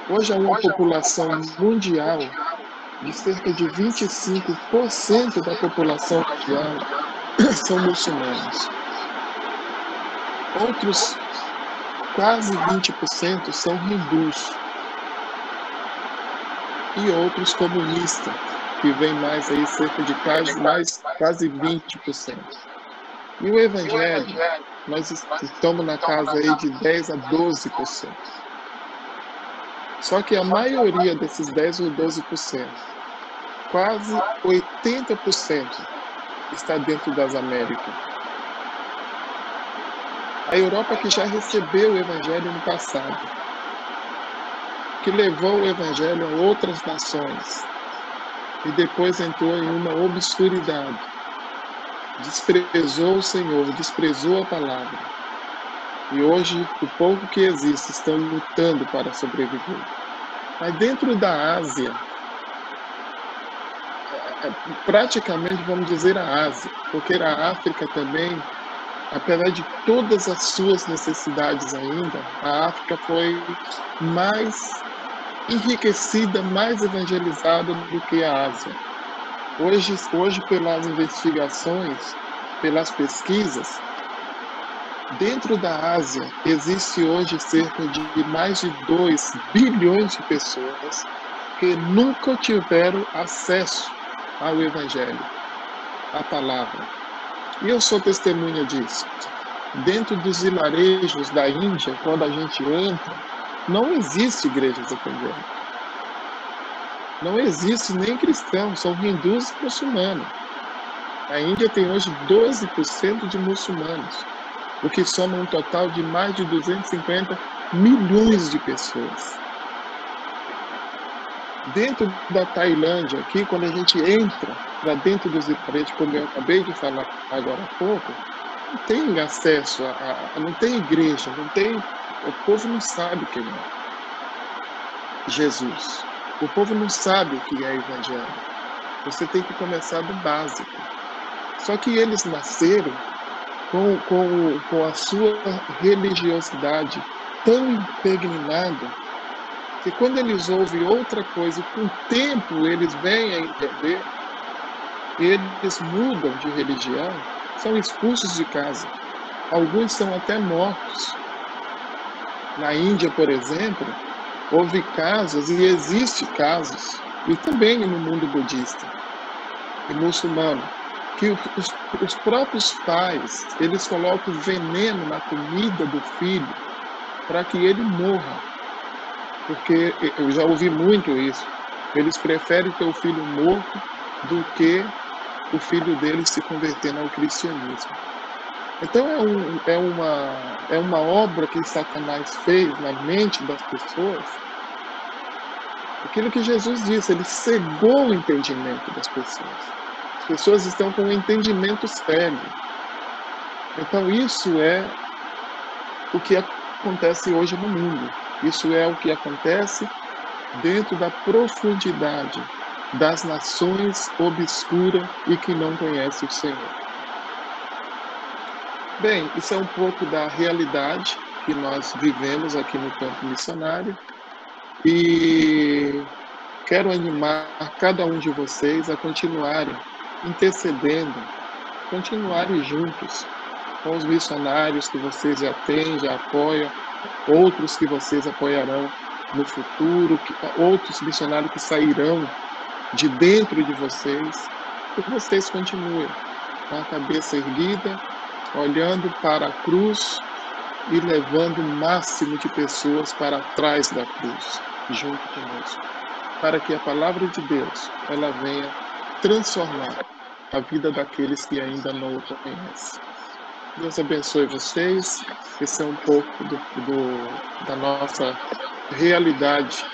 Hoje há uma população mundial de cerca de 25% da população mundial são muçulmanos. Outros quase 20% são hindus. E outros comunistas, que vem mais aí cerca de quase 20%. E o Evangelho, nós estamos na casa aí de 10 a 12%. Só que a maioria desses 10 ou 12%, quase 80%, está dentro das Américas. A Europa que já recebeu o Evangelho no passado, que levou o Evangelho a outras nações e depois entrou em uma obscuridade, desprezou o Senhor, desprezou a palavra. E hoje, o pouco que existe estão lutando para sobreviver. Mas dentro da Ásia, praticamente vamos dizer a Ásia, porque a África também, apesar de todas as suas necessidades ainda, a África foi mais enriquecida, mais evangelizada do que a Ásia. Hoje pelas investigações, pelas pesquisas, dentro da Ásia existe hoje cerca de mais de 2 bilhões de pessoas que nunca tiveram acesso ao Evangelho, à palavra. E eu sou testemunha disso. Dentro dos vilarejos da Índia, quando a gente entra, não existe igrejas evangélicas. Não existe nem cristãos, são hindus e muçulmanos. A Índia tem hoje 12% de muçulmanos, o que soma um total de mais de 250 milhões de pessoas. Dentro da Tailândia, aqui, quando a gente entra para dentro dos vilarejos, como eu acabei de falar agora há pouco, não tem acesso, não tem igreja, não tem, o povo não sabe quem é Jesus. O povo não sabe o que é evangelho. Você tem que começar do básico. Só que eles nasceram com a sua religiosidade tão impregnada que quando eles ouvem outra coisa, com o tempo eles vêm a entender, eles mudam de religião, são expulsos de casa. Alguns são até mortos. Na Índia, por exemplo, houve casos, e existe casos, e também no mundo budista e muçulmano, que os próprios pais, eles colocam veneno na comida do filho para que ele morra. Porque eu já ouvi muito isso. Eles preferem ter o filho morto do que o filho deles se convertendo ao cristianismo. Então é uma obra que Satanás fez na mente das pessoas. Aquilo que Jesus disse, ele cegou o entendimento das pessoas. As pessoas estão com o entendimento cego. Então isso é o que acontece hoje no mundo. Isso é o que acontece dentro da profundidade das nações obscuras e que não conhecem o Senhor. Bem, isso é um pouco da realidade que nós vivemos aqui no campo missionário e quero animar cada um de vocês a continuarem intercedendo, continuarem juntos com os missionários que vocês já têm, já apoiam, outros que vocês apoiarão no futuro, outros missionários que sairão de dentro de vocês, que vocês continuem com a cabeça erguida, olhando para a cruz e levando o máximo de pessoas para trás da cruz, junto conosco, para que a palavra de Deus ela venha transformar a vida daqueles que ainda não o conhecem. Deus abençoe vocês. Esse é um pouco da nossa realidade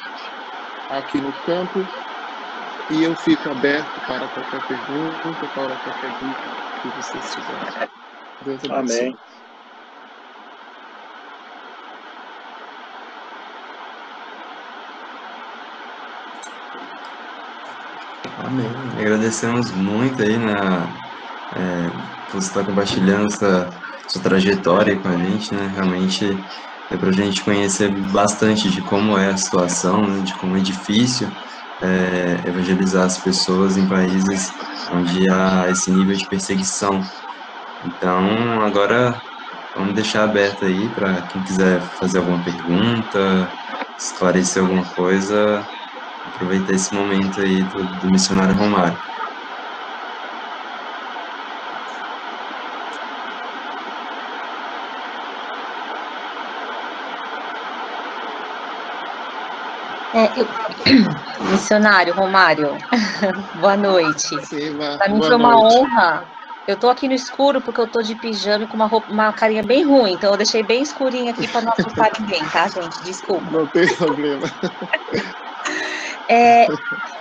aqui no campo. E eu fico aberto para qualquer pergunta, para qualquer dúvida que vocês tiverem. Deus abençoe. Amém. Amém. Agradecemos muito aí por você estar compartilhando essa sua trajetória com a gente, né? Realmente é para a gente conhecer bastante de como é a situação, né? De como é difícil evangelizar as pessoas em países onde há esse nível de perseguição. Então, agora vamos deixar aberto aí para quem quiser fazer alguma pergunta, esclarecer alguma coisa, aproveitar esse momento aí do missionário Romário. Missionário Romário, boa noite. Para mim foi uma honra. Eu tô aqui no escuro porque eu tô de pijama com uma carinha bem ruim, então eu deixei bem escurinho aqui para não assustar ninguém, tá, gente? Desculpa. Não tem problema. É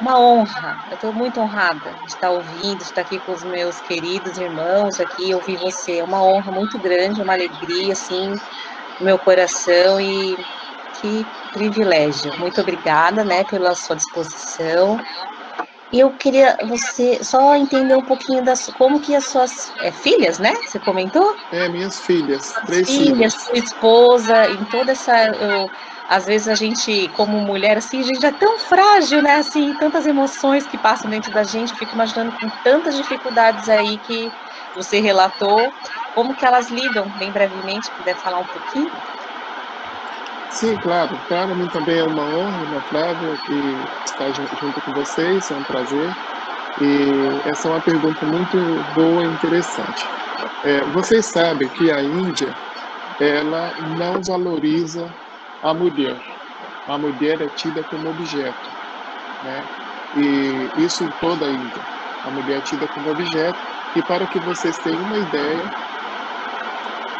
uma honra, eu estou muito honrada de estar ouvindo, de estar aqui com os meus queridos irmãos aqui, ouvir você. É uma honra muito grande, uma alegria, assim, no meu coração e que privilégio. Muito obrigada, né, pela sua disposição. E eu queria você só entender um pouquinho como que as suas filhas, né? Você comentou? Minhas filhas, 3 filhas, sua esposa, em toda essa... às vezes a gente, como mulher, assim, a gente é tão frágil, né? Assim, tantas emoções que passam dentro da gente. Fico imaginando com tantas dificuldades aí que você relatou. Como que elas lidam, bem brevemente, puder falar um pouquinho? Sim, claro. Para mim também é uma honra, Ana Flávia, que estar junto com vocês, é um prazer. E essa é uma pergunta muito boa e interessante. Vocês sabem que a Índia, ela não valoriza a mulher. A mulher é tida como objeto, né? E isso em toda a Índia. A mulher é tida como objeto. E para que vocês tenham uma ideia,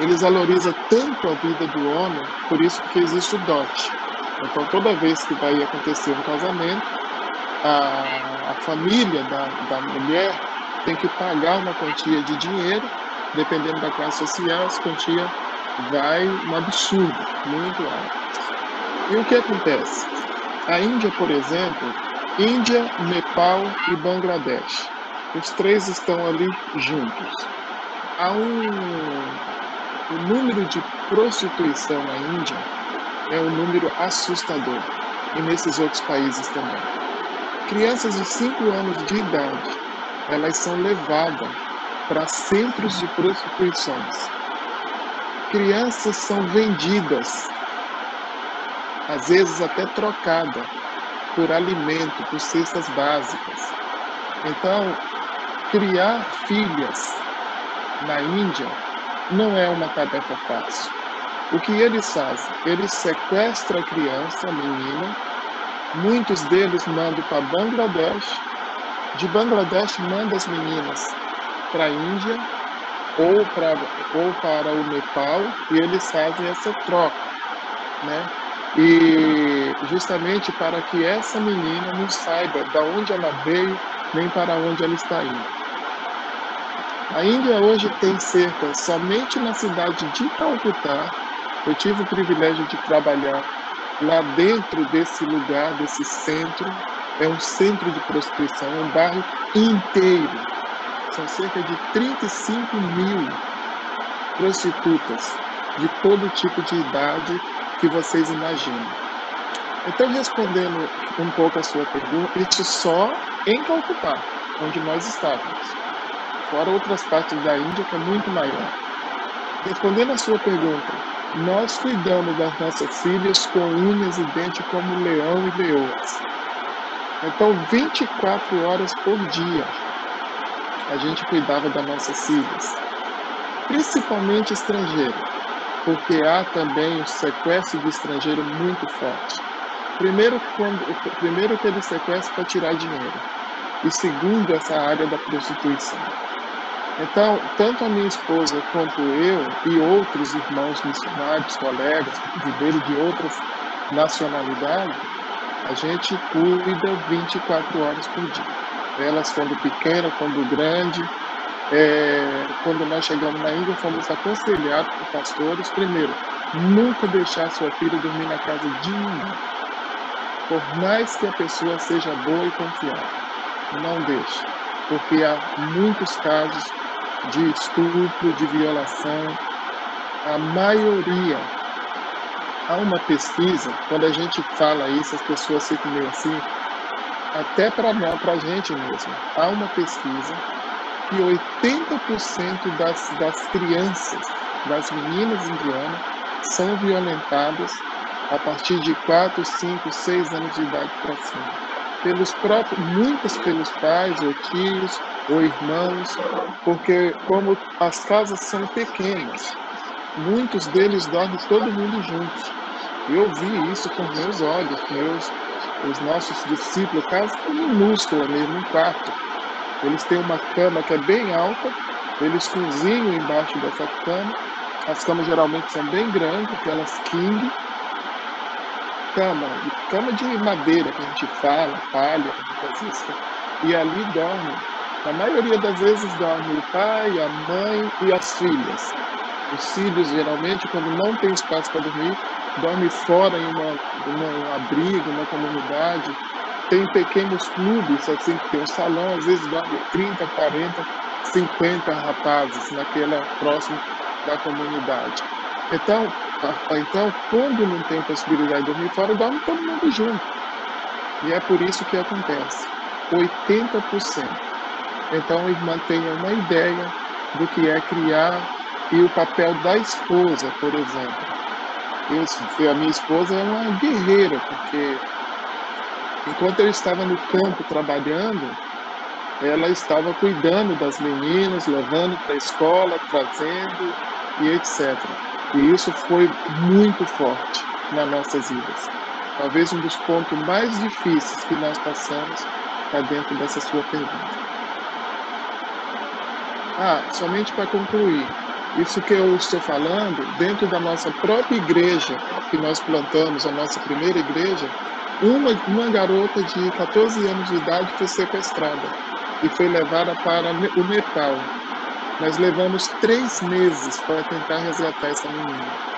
eles valorizam tanto a vida do homem, por isso que existe o dote. Então, toda vez que vai acontecer um casamento, a família da mulher tem que pagar uma quantia de dinheiro, dependendo da classe social, essa quantia vai um absurdo, muito alto. E o que acontece? A Índia, por exemplo, Índia, Nepal e Bangladesh, os três estão ali juntos. Há o número de prostituição na Índia é um número assustador, e nesses outros países também. Crianças de 5 anos de idade, elas são levadas para centros de prostituições. Crianças são vendidas, às vezes até trocadas, por alimento, por cestas básicas. Então, criar filhas na Índia não é uma tarefa fácil. O que eles fazem? Eles sequestram a criança, a menina, muitos deles mandam para Bangladesh, de Bangladesh mandam as meninas para a Índia ou para o Nepal, e eles fazem essa troca, né? E justamente para que essa menina não saiba de onde ela veio, nem para onde ela está indo. A Índia hoje tem cerca, somente na cidade de Calcutá, eu tive o privilégio de trabalhar lá dentro desse lugar, desse centro, é um centro de prostituição, é um bairro inteiro. São cerca de 35 mil prostitutas de todo tipo de idade que vocês imaginam. Então, respondendo um pouco a sua pergunta, isso só em Calcutá, onde nós estávamos. Fora outras partes da Índia, que é muito maior. Respondendo a sua pergunta, nós cuidamos das nossas filhas com unhas e dentes como leão e leoas. Então, 24 horas por dia, a gente cuidava das nossas filhas. Principalmente estrangeiro, porque há também um sequestro de estrangeiro muito forte. Primeiro que eles sequestram para tirar dinheiro. E segundo, essa área da prostituição. Então, tanto a minha esposa quanto eu e outros irmãos missionários, colegas, brasileiros de outras nacionalidades, a gente cuida 24 horas por dia. Elas quando pequenas, quando grande. Quando nós chegamos na Índia, fomos aconselhados por pastores, primeiro, nunca deixar sua filha dormir na casa de ninguém. Por mais que a pessoa seja boa e confiável, não deixe. Porque há muitos casos de estupro, de violação. A maioria. Há uma pesquisa, quando a gente fala isso, as pessoas ficam meio assim, até para a gente mesmo. Há uma pesquisa que 80% das crianças, das meninas indianas, são violentadas a partir de 4, 5, 6 anos de idade para cima. Muitas pelos pais, ou tios, ou irmãos, porque como as casas são pequenas, muitos deles dormem todo mundo juntos. Eu vi isso com meus olhos, os nossos discípulos, casa minúscula mesmo, um quarto. Eles têm uma cama que é bem alta, eles cozinham embaixo dessa cama. As camas geralmente são bem grandes, aquelas king. Cama de madeira que a gente fala, palha, e ali dormem. Na maioria das vezes dorme o pai, a mãe e as filhas. Os filhos, geralmente, quando não tem espaço para dormir, dormem fora em um abrigo, uma comunidade. Tem pequenos clubes, assim, que tem um salão, às vezes dorme 30, 40, 50 rapazes naquela próximo da comunidade. Então, quando não tem possibilidade de dormir fora, dorme todo mundo junto. E é por isso que acontece. 80%. Então, a irmã tenha uma ideia do que é criar e o papel da esposa, por exemplo. A minha esposa é uma guerreira, porque enquanto eu estava no campo trabalhando, ela estava cuidando das meninas, levando para a escola, trazendo e etc. E isso foi muito forte nas nossas vidas. Talvez um dos pontos mais difíceis que nós passamos está dentro dessa sua pergunta. Somente para concluir, isso que eu estou falando, dentro da nossa própria igreja, que nós plantamos, a nossa primeira igreja, uma garota de 14 anos de idade foi sequestrada e foi levada para o Nepal. Nós levamos 3 meses para tentar resgatar essa menina.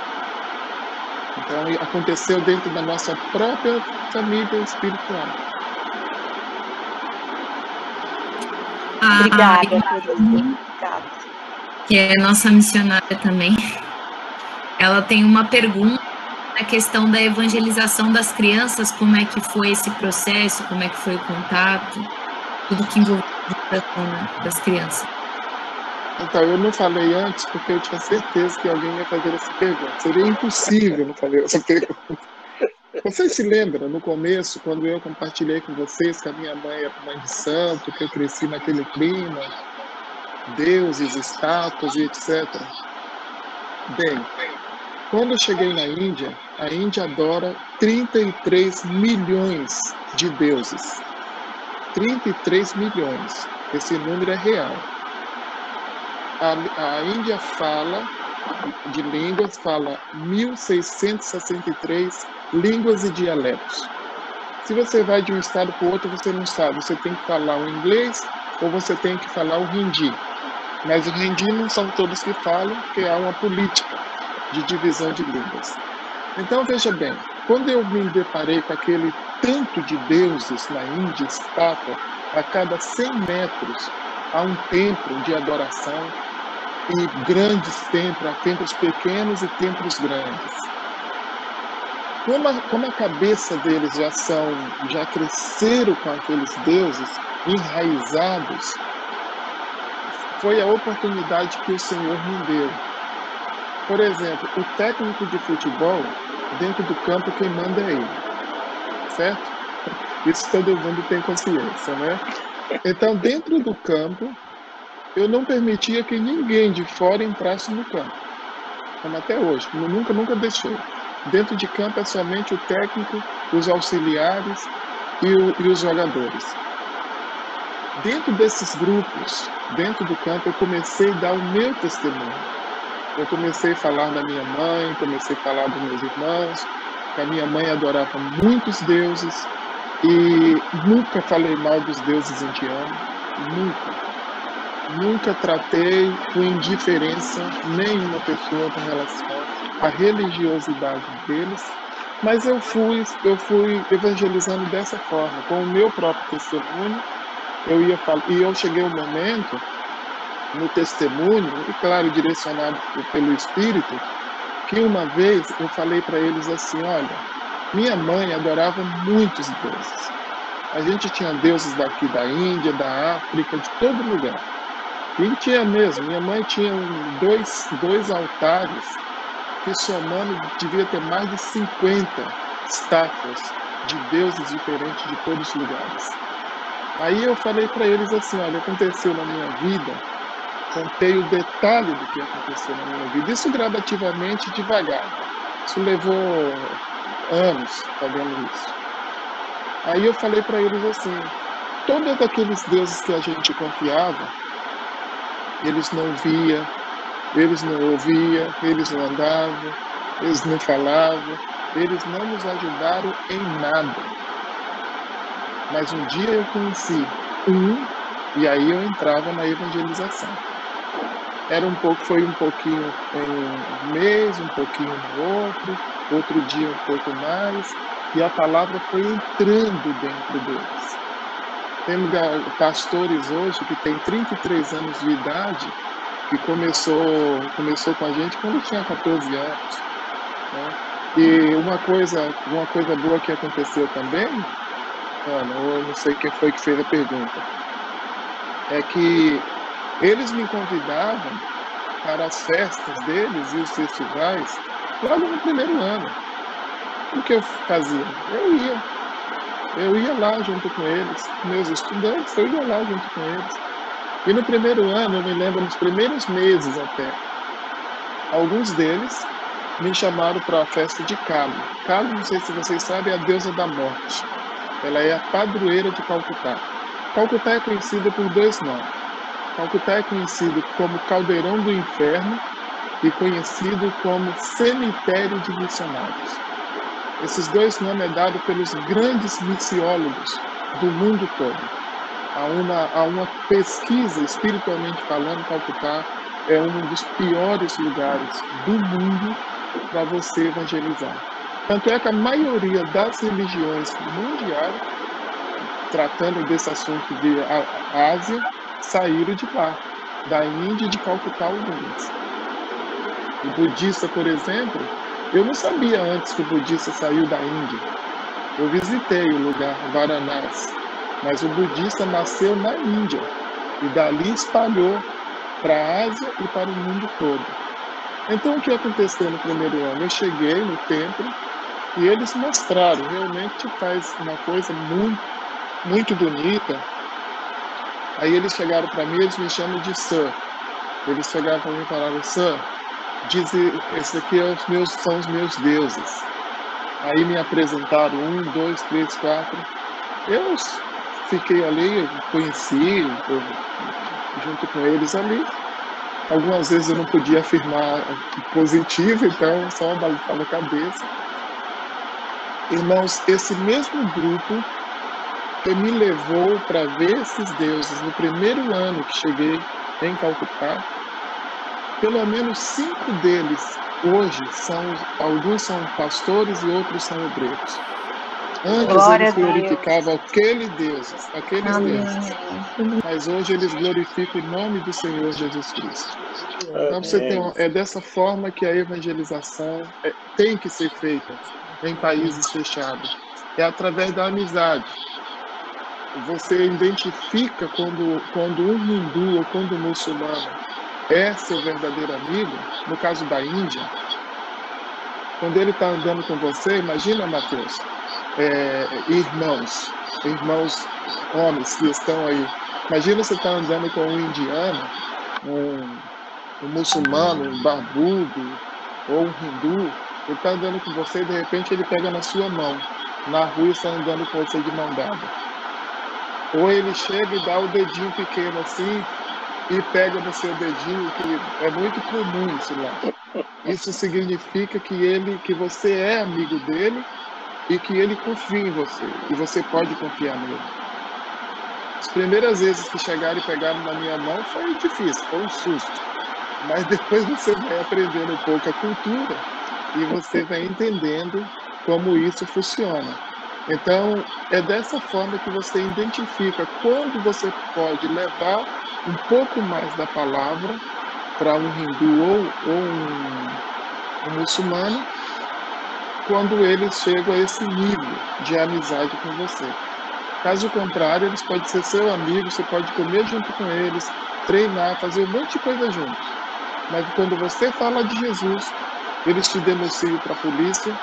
Então, aconteceu dentro da nossa própria família espiritual. Obrigada, que é nossa missionária também. Ela tem uma pergunta na questão da evangelização das crianças, como é que foi esse processo, como é que foi o contato, tudo que envolveu a evangelização das crianças. Então, eu não falei antes porque eu tinha certeza que alguém ia fazer essa pergunta. Seria impossível não fazer essa pergunta. Vocês se lembram, no começo, quando eu compartilhei com vocês que a minha mãe era mãe de santo, que eu cresci naquele clima, deuses, estátuas e etc. Bem, quando eu cheguei na Índia, a Índia adora 33 milhões de deuses. 33 milhões. Esse número é real. A Índia fala, de línguas, fala 1.663 línguas e dialetos. Se você vai de um estado para o outro, você não sabe. Você tem que falar o inglês ou você tem que falar o hindi. Mas o hindi não são todos que falam, porque há uma política de divisão de línguas. Então, veja bem, quando eu me deparei com aquele tanto de deuses na Índia, estátua, a cada 100 metros há um templo de adoração, e grandes templos, há templos pequenos e templos grandes. Como a cabeça deles já cresceram com aqueles deuses, enraizados, foi a oportunidade que o Senhor me deu. Por exemplo, o técnico de futebol, dentro do campo, quem manda é ele. Certo? Isso todo mundo tem consciência, né? Então, dentro do campo, eu não permitia que ninguém de fora entrasse no campo. Como até hoje, eu nunca deixei. Dentro de campo é somente o técnico, os auxiliares e os jogadores. Dentro desses grupos, dentro do campo, eu comecei a dar o meu testemunho. Eu comecei a falar da minha mãe, comecei a falar dos meus irmãos, que a minha mãe adorava muitos deuses e nunca falei mal dos deuses indianos, nunca. Nunca tratei com indiferença nenhuma pessoa com relação à religiosidade deles, mas eu fui evangelizando dessa forma, com o meu próprio testemunho. Eu ia falar, e eu cheguei um momento no testemunho, e claro, direcionado pelo Espírito, que uma vez eu falei para eles assim: olha, minha mãe adorava muitos deuses. A gente tinha deuses daqui da Índia, da África, de todo lugar. E tinha mesmo, minha mãe tinha dois altares que, somando, devia ter mais de 50 estátuas de deuses diferentes de todos os lugares. Aí eu falei para eles assim: olha, aconteceu na minha vida, contei o detalhe do que aconteceu na minha vida, isso gradativamente, devagar. Isso levou anos fazendo isso. Aí eu falei para eles assim: todos aqueles deuses que a gente confiava, eles não viam, eles não ouviam, eles não andavam, eles não falavam, eles não nos ajudaram em nada. Mas um dia eu conheci e aí eu entrava na evangelização. Foi um pouquinho em um mês, um pouquinho no outro dia um pouco mais, e a palavra foi entrando dentro deles. Temos pastores hoje que têm 33 anos de idade, que começou com a gente quando tinha 14 anos. Né? E uma coisa boa que aconteceu também, Ana, eu não sei quem foi que fez a pergunta, é que eles me convidavam para as festas deles e os festivais logo no primeiro ano. O que eu fazia? Eu ia. Eu ia lá junto com eles, meus estudantes, eu ia lá junto com eles. E no primeiro ano, eu me lembro, nos primeiros meses até, alguns deles me chamaram para a festa de Kali. Kali, não sei se vocês sabem, é a deusa da morte. Ela é a padroeira de Calcutá. Calcutá é conhecida por dois nomes. Calcutá é conhecido como Caldeirão do Inferno e conhecido como Cemitério de Missionários. Esses dois nomes é dado pelos grandes missiólogos do mundo todo. Há uma pesquisa, espiritualmente falando, Calcutá é um dos piores lugares do mundo para você evangelizar. Tanto é que a maioria das religiões mundiais, tratando desse assunto de Ásia, saíram de lá, da Índia e de Calcutá alguns. O budista, por exemplo, eu não sabia antes que o budista saiu da Índia. Eu visitei o lugar, Varanasi, mas o budista nasceu na Índia e dali espalhou para a Ásia e para o mundo todo. Então, o que aconteceu no primeiro ano? Eu cheguei no templo e eles mostraram, realmente faz uma coisa muito, muito bonita. Aí eles chegaram para mim, eles me chamam de Sir. Eles chegaram para mim e falaram, Sir, esse aqui são os meus deuses. Aí me apresentaram 1, 2, 3, 4. Eu fiquei ali, eu conheci, junto com eles ali. Algumas vezes eu não podia afirmar positivo, então só balançava a cabeça. Irmãos, esse mesmo grupo que me levou para ver esses deuses no primeiro ano que cheguei em Calcutá, pelo menos 5 deles hoje alguns são pastores e outros são obreiros. Antes eles glorificavam aqueles deuses, mas hoje eles glorificam o nome do Senhor Jesus Cristo. Então você é dessa forma que a evangelização tem que ser feita em países fechados. É através da amizade. Você identifica quando um hindu ou quando um muçulmano é seu verdadeiro amigo, no caso da Índia, quando ele está andando com você, imagina, Mateus, irmãos homens que estão aí. Imagina você estar andando com um indiano, um muçulmano, um barbudo, ou um hindu, ele está andando com você e de repente ele pega na sua mão, na rua e está andando com você de mão dada. Ou ele chega e dá o dedinho pequeno assim, e pega no seu dedinho, que é muito comum isso lá. Isso significa que você é amigo dele e que ele confia em você, e você pode confiar nele. As primeiras vezes que chegaram e pegaram na minha mão foi difícil, foi um susto. Mas depois você vai aprendendo um pouco a cultura e você vai entendendo como isso funciona. Então, é dessa forma que você identifica quando você pode levar um pouco mais da palavra para um hindu ou um muçulmano, quando eles chegam a esse nível de amizade com você. Caso contrário, eles podem ser seu amigo, você pode comer junto com eles, treinar, fazer um monte de coisa juntos. Mas quando você fala de Jesus, eles te denunciam para a polícia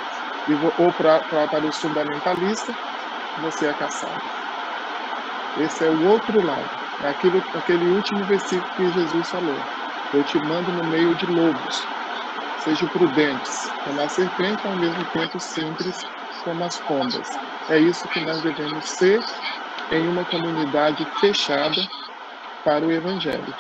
ou para os fundamentalistas, você é caçado. Esse é o outro lado. É aquele último versículo que Jesus falou. Eu te mando no meio de lobos. Sejam prudentes, como a serpente, ao mesmo tempo simples como as pombas. É isso que nós devemos ser em uma comunidade fechada para o Evangelho.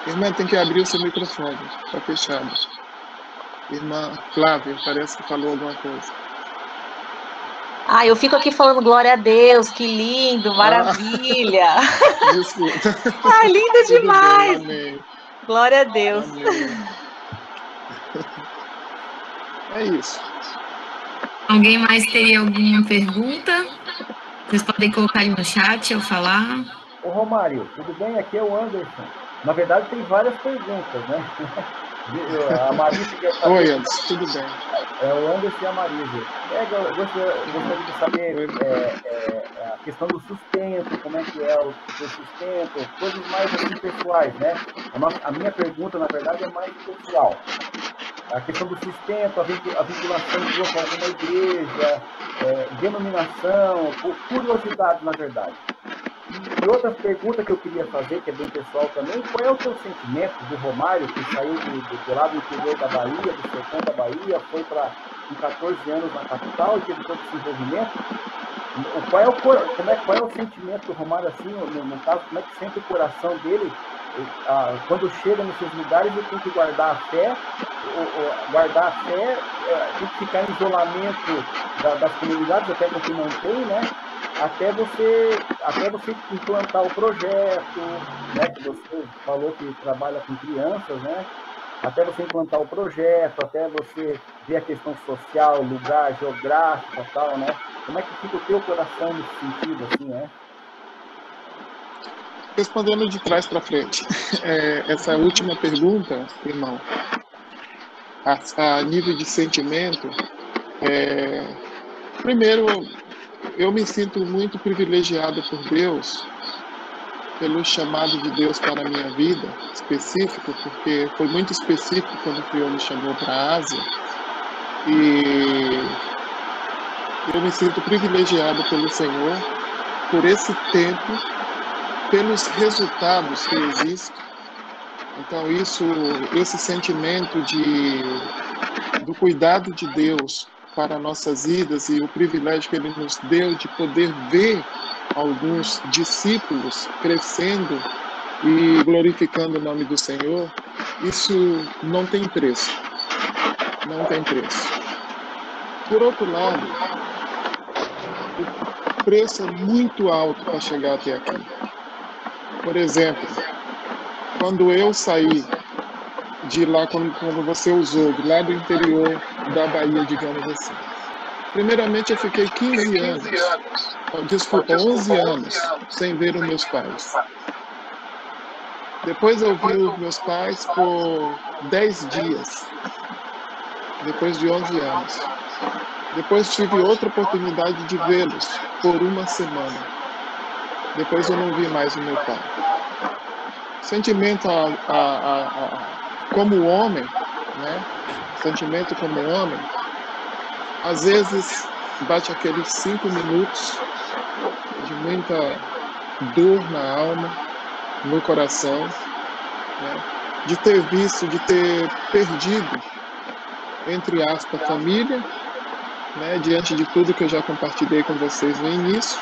Irmã, tem que abrir o seu microfone, está fechado. Irmã Flávia, parece que falou alguma coisa. Eu fico aqui falando glória a Deus, que lindo, maravilha. Desculpa. Lindo demais. Tudo bem, amém. Glória a Deus. Amém. É isso. Alguém mais teria alguma pergunta? Vocês podem colocar aí no chat, eu falar. Ô Romário, tudo bem? Aqui é o Anderson. Na verdade, tem várias perguntas, né? A Marisa quer saber... Oi, Anderson, tudo bem. É o Anderson e a Marisa. Eu gostaria de saber a questão do sustento, como é que é o sustento, coisas mais assim pessoais, né? A minha pergunta, na verdade, é mais pessoal. a questão do sustento, a vinculação sua com alguma igreja, denominação, curiosidade, na verdade. E outra pergunta que eu queria fazer, que é bem pessoal também, qual é o seu sentimento do Romário, que saiu do lado do interior da Bahia, do sertão da Bahia, foi para com 14 anos na capital e teve todo esse envolvimento? Qual é o sentimento do Romário, assim, no caso, como é que sente o coração dele quando chega nesses lugares? Ele tem que guardar a fé, tem que ficar em isolamento das comunidades, até porque não tem, né? Até você implantar o projeto, né? Que você falou que trabalha com crianças, né? Até você implantar o projeto, até você ver a questão social, lugar, geográfica e tal, né? Como é que fica o teu coração nesse sentido, assim, né? Respondendo de trás para frente, essa última pergunta, irmão, a nível de sentimento, primeiro, eu me sinto muito privilegiado por Deus, pelo chamado de Deus para a minha vida, específico, porque foi muito específico quando o Senhor me chamou para a Ásia, e eu me sinto privilegiado pelo Senhor, por esse tempo, pelos resultados que existem. Então, esse sentimento do cuidado de Deus para nossas vidas e o privilégio que Ele nos deu de poder ver alguns discípulos crescendo e glorificando o nome do Senhor, isso não tem preço. Não tem preço. Por outro lado, o preço é muito alto para chegar até aqui. Por exemplo, quando eu saí de lá, quando você usou, de lá do interior da Bahia, digamos assim. Primeiramente, eu fiquei 11 anos sem ver os meus pais. Depois eu vi os meus pais por 10 dias, depois de 11 anos. Depois tive outra oportunidade de vê-los por uma semana. Depois eu não vi mais o meu pai. Sentimento como homem, né? Sentimento como homem, às vezes bate aqueles 5 minutos de muita dor na alma, no coração, né? De ter perdido, entre aspas, família, né? Diante de tudo que eu já compartilhei com vocês no início.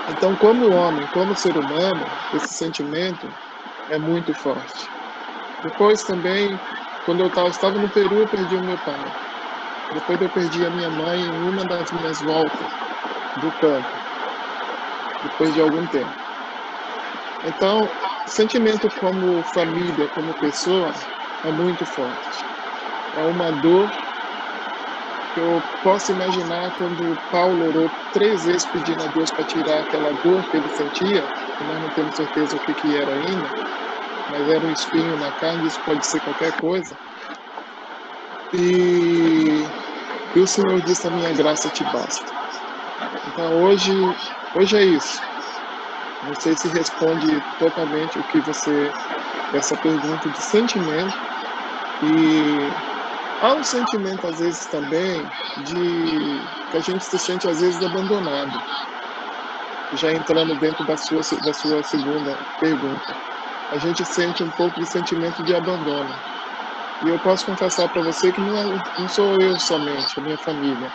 Então, como homem, como ser humano, esse sentimento é muito forte. Depois também, quando eu estava no Peru, eu perdi o meu pai. Depois eu perdi a minha mãe em uma das minhas voltas do campo, depois de algum tempo. Então, sentimento como família, como pessoa, é muito forte. É uma dor que eu posso imaginar quando Paulo orou 3 vezes pedindo a Deus para tirar aquela dor que ele sentia, que nós não temos certeza o que era ainda, mas era um espinho na carne, isso pode ser qualquer coisa. E o Senhor disse: a minha graça te basta. Então hoje é isso. Não sei se responde totalmente o que essa pergunta de sentimento. E há um sentimento às vezes também que a gente se sente às vezes abandonado. Já entrando dentro da sua segunda pergunta. A gente sente um pouco de sentimento de abandono. E eu posso confessar para você que não sou eu somente, a minha família.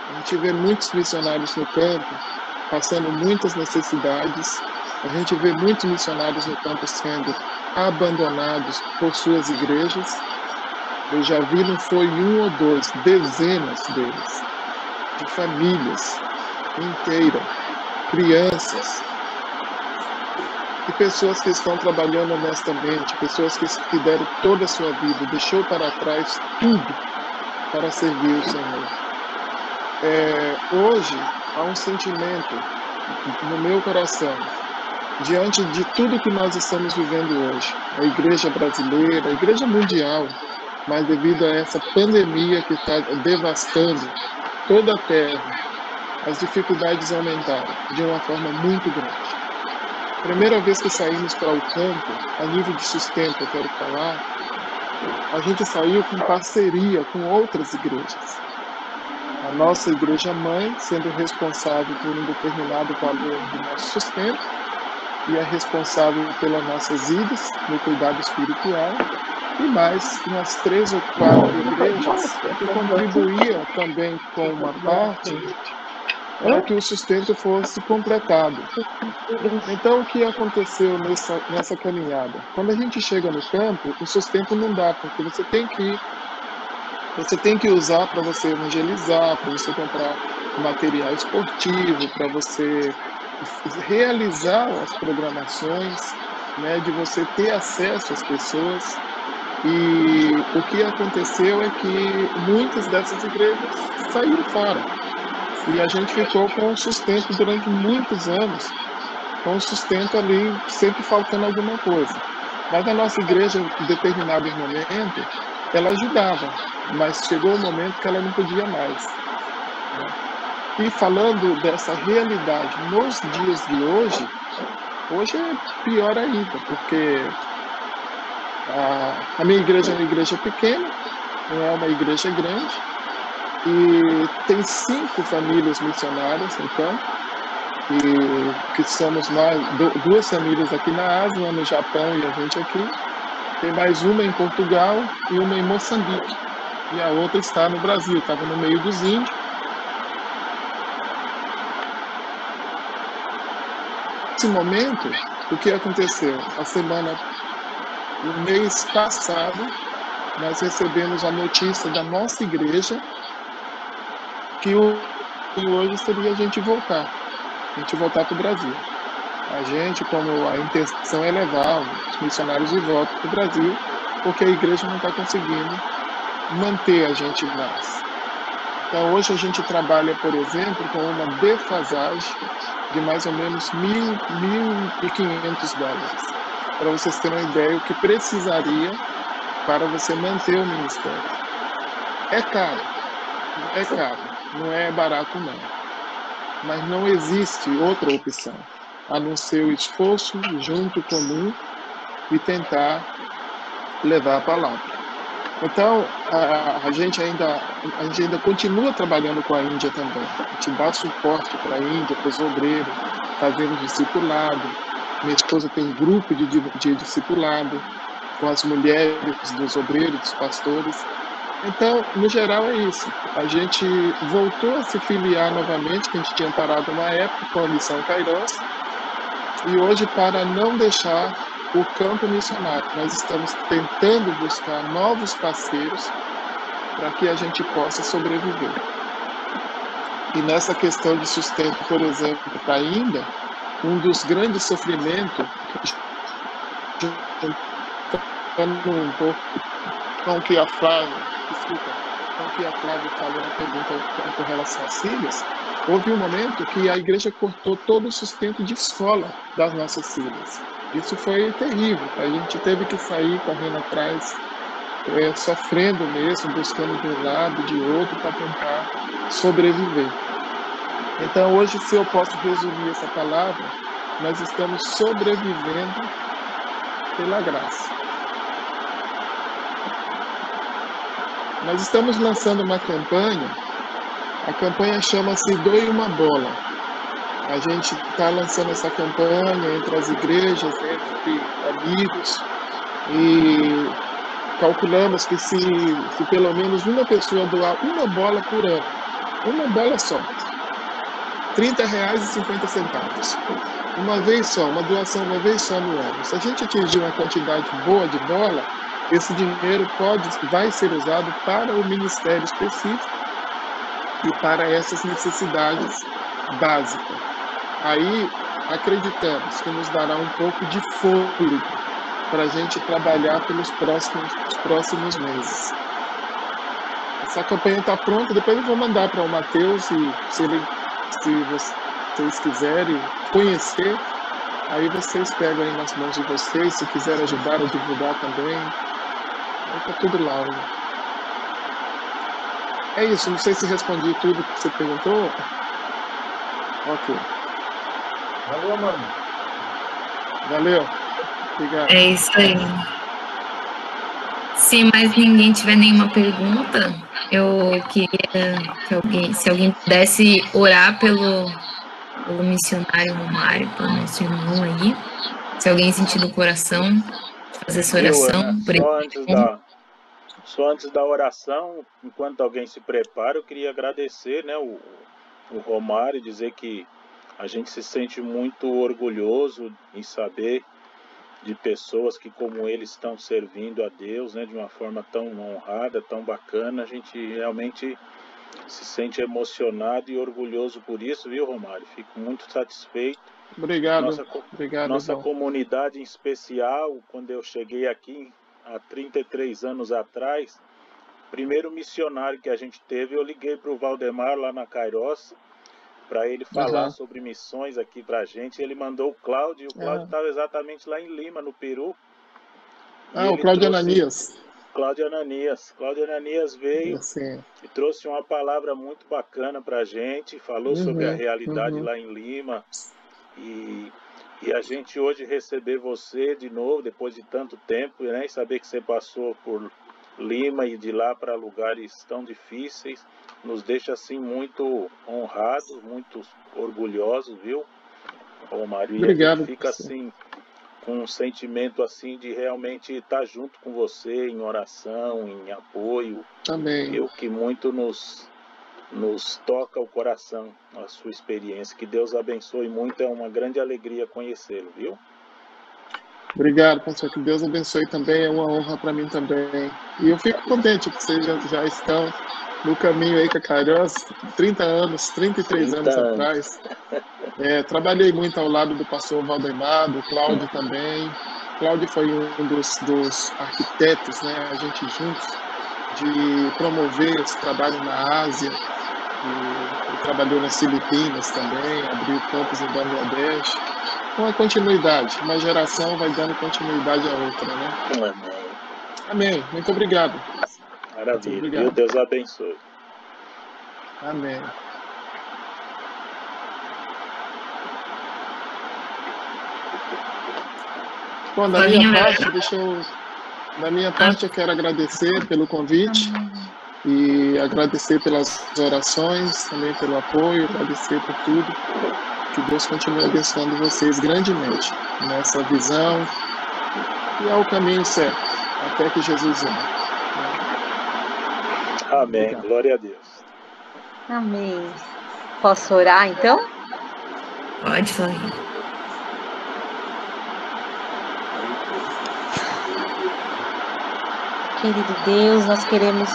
A gente vê muitos missionários no campo, passando muitas necessidades. A gente vê muitos missionários no campo sendo abandonados por suas igrejas. Eu já vi, não foi 1 ou 2, dezenas deles, de famílias inteiras, crianças, e pessoas que estão trabalhando honestamente, pessoas que deram toda a sua vida, deixou para trás tudo para servir o Senhor. Hoje há um sentimento no meu coração, diante de tudo que nós estamos vivendo hoje, a igreja brasileira, a igreja mundial, mas devido a essa pandemia que está devastando toda a terra, as dificuldades aumentaram de uma forma muito grande. Primeira vez que saímos para o campo, a nível de sustento, eu quero falar, a gente saiu com parceria com outras igrejas. A nossa igreja mãe sendo responsável por um determinado valor do nosso sustento e é responsável pelas nossas idas no cuidado espiritual, e mais umas 3 ou 4 igrejas que contribuíam também com uma parte para que o sustento fosse completado. Então, o que aconteceu nessa caminhada? Quando a gente chega no campo, o sustento não dá, porque você tem que usar para você evangelizar, para você comprar material esportivo, para você realizar as programações, né, de você ter acesso às pessoas. E o que aconteceu é que muitas dessas igrejas saíram fora. E a gente ficou com o sustento durante muitos anos, com o sustento ali sempre faltando alguma coisa. Mas a nossa igreja, em determinado momento, ela ajudava, mas chegou um momento que ela não podia mais. E falando dessa realidade nos dias de hoje é pior ainda, porque a minha igreja é uma igreja pequena, não é uma igreja grande, e tem 5 famílias missionárias no campo, e que somos nós, 2 famílias aqui na Ásia, uma no Japão e a gente aqui. Tem mais uma em Portugal e uma em Moçambique. E a outra está no Brasil, estava no meio dos índios. Nesse momento, o que aconteceu? No mês passado, nós recebemos a notícia da nossa igreja que hoje seria a gente voltar para o Brasil. A gente, como a intenção é levar os missionários de volta para o Brasil, porque a igreja não está conseguindo manter a gente mais. Então, hoje a gente trabalha, por exemplo, com uma defasagem de mais ou menos $1.500, para vocês terem uma ideia o que precisaria para você manter o ministério. É caro, não é barato não, mas não existe outra opção, a não ser o esforço junto comum e tentar levar a palavra. Então, a gente ainda continua trabalhando com a Índia também. A gente dá suporte para a Índia, para os obreiros, fazendo discipulado. Minha esposa tem um grupo de discipulado com as mulheres dos obreiros, dos pastores. Então, no geral, é isso. A gente voltou a se filiar novamente, que a gente tinha parado uma época com a Missão Kairos, e hoje, para não deixar o campo missionário, nós estamos tentando buscar novos parceiros para que a gente possa sobreviver. E nessa questão de sustento, por exemplo, para a Índia, um dos grandes sofrimentos, um pouco com o que a Flávia falou na pergunta com relação às filhas, houve um momento que a igreja cortou todo o sustento de escola das nossas filhas. Isso foi terrível. A gente teve que sair correndo atrás, sofrendo mesmo, buscando de um lado, de outro, para tentar sobreviver. Então, hoje, se eu posso resumir essa palavra, nós estamos sobrevivendo pela graça. Nós estamos lançando uma campanha, a campanha chama-se Doe uma Bola. A gente está lançando essa campanha entre as igrejas, entre amigos, e calculamos que se pelo menos uma pessoa doar uma bola por ano, uma bola só, R$30,50, uma vez só, uma doação uma vez só no ano. Se a gente atingir uma quantidade boa de bola, esse dinheiro vai ser usado para o ministério específico e para essas necessidades básicas. Aí, acreditamos que nos dará um pouco de fôlego para a gente trabalhar pelos próximos meses. Essa campanha está pronta, depois eu vou mandar para o Mateus, e se vocês quiserem conhecer, aí vocês pegam aí nas mãos de vocês, se quiserem ajudar a divulgar também, está tudo lá. Né? É isso, não sei se respondi tudo que você perguntou. Ok. Valeu, mano. Valeu. Obrigado. É isso aí. Se mais ninguém tiver nenhuma pergunta, eu queria que se alguém pudesse orar pelo missionário Romário, pelo nosso irmão aí. Se alguém sentir do coração, fazer essa oração. Só antes da oração, enquanto alguém se prepara, eu queria agradecer, né, o Romário e dizer que a gente se sente muito orgulhoso em saber de pessoas que, como ele, estão servindo a Deus, né, de uma forma tão honrada, tão bacana. A gente realmente se sente emocionado e orgulhoso por isso, viu, Romário? Fico muito satisfeito. Obrigado. Nossa comunidade em especial, quando eu cheguei aqui há 33 anos atrás, primeiro missionário que a gente teve, eu liguei para o Valdemar lá na Kairos, para ele falar sobre missões aqui para a gente. Ele mandou o Cláudio, e o Cláudio estava exatamente lá em Lima, no Peru. O Cláudio Ananias. Cláudio Ananias veio e trouxe uma palavra muito bacana para a gente, falou sobre a realidade lá em Lima. E a gente hoje receber você de novo, depois de tanto tempo, né, e saber que você passou por Lima e de lá para lugares tão difíceis, nos deixa assim muito honrados, muito orgulhosos, viu, Romário? Obrigado. Fica assim com um sentimento assim de realmente estar junto com você em oração, em apoio. Também. Eu que muito nos toca o coração a sua experiência. Que Deus abençoe muito, é uma grande alegria conhecê-lo, viu? Obrigado, pastor, que Deus abençoe também, é uma honra para mim também. E eu fico contente que vocês já estão no caminho aí com a Kairos, 33 anos atrás. Trabalhei muito ao lado do pastor Valdemar, do Cláudio também. Cláudio foi um dos arquitetos, né, a gente juntos, de promover esse trabalho na Ásia. Ele trabalhou nas Filipinas também, abriu campos em Bangladesh. Uma continuidade, uma geração vai dando continuidade à outra, né? Amém. Muito obrigado. Maravilha. Muito obrigado. Deus abençoe. Amém. Bom, da minha parte, eu quero agradecer pelo convite e agradecer pelas orações, também pelo apoio, agradecer por tudo. Que Deus continue abençoando vocês grandemente nessa visão e ao caminho certo, até que Jesus venha. Amém. Obrigado. Glória a Deus. Amém. Posso orar, então? Pode, Flávia. Querido Deus, nós queremos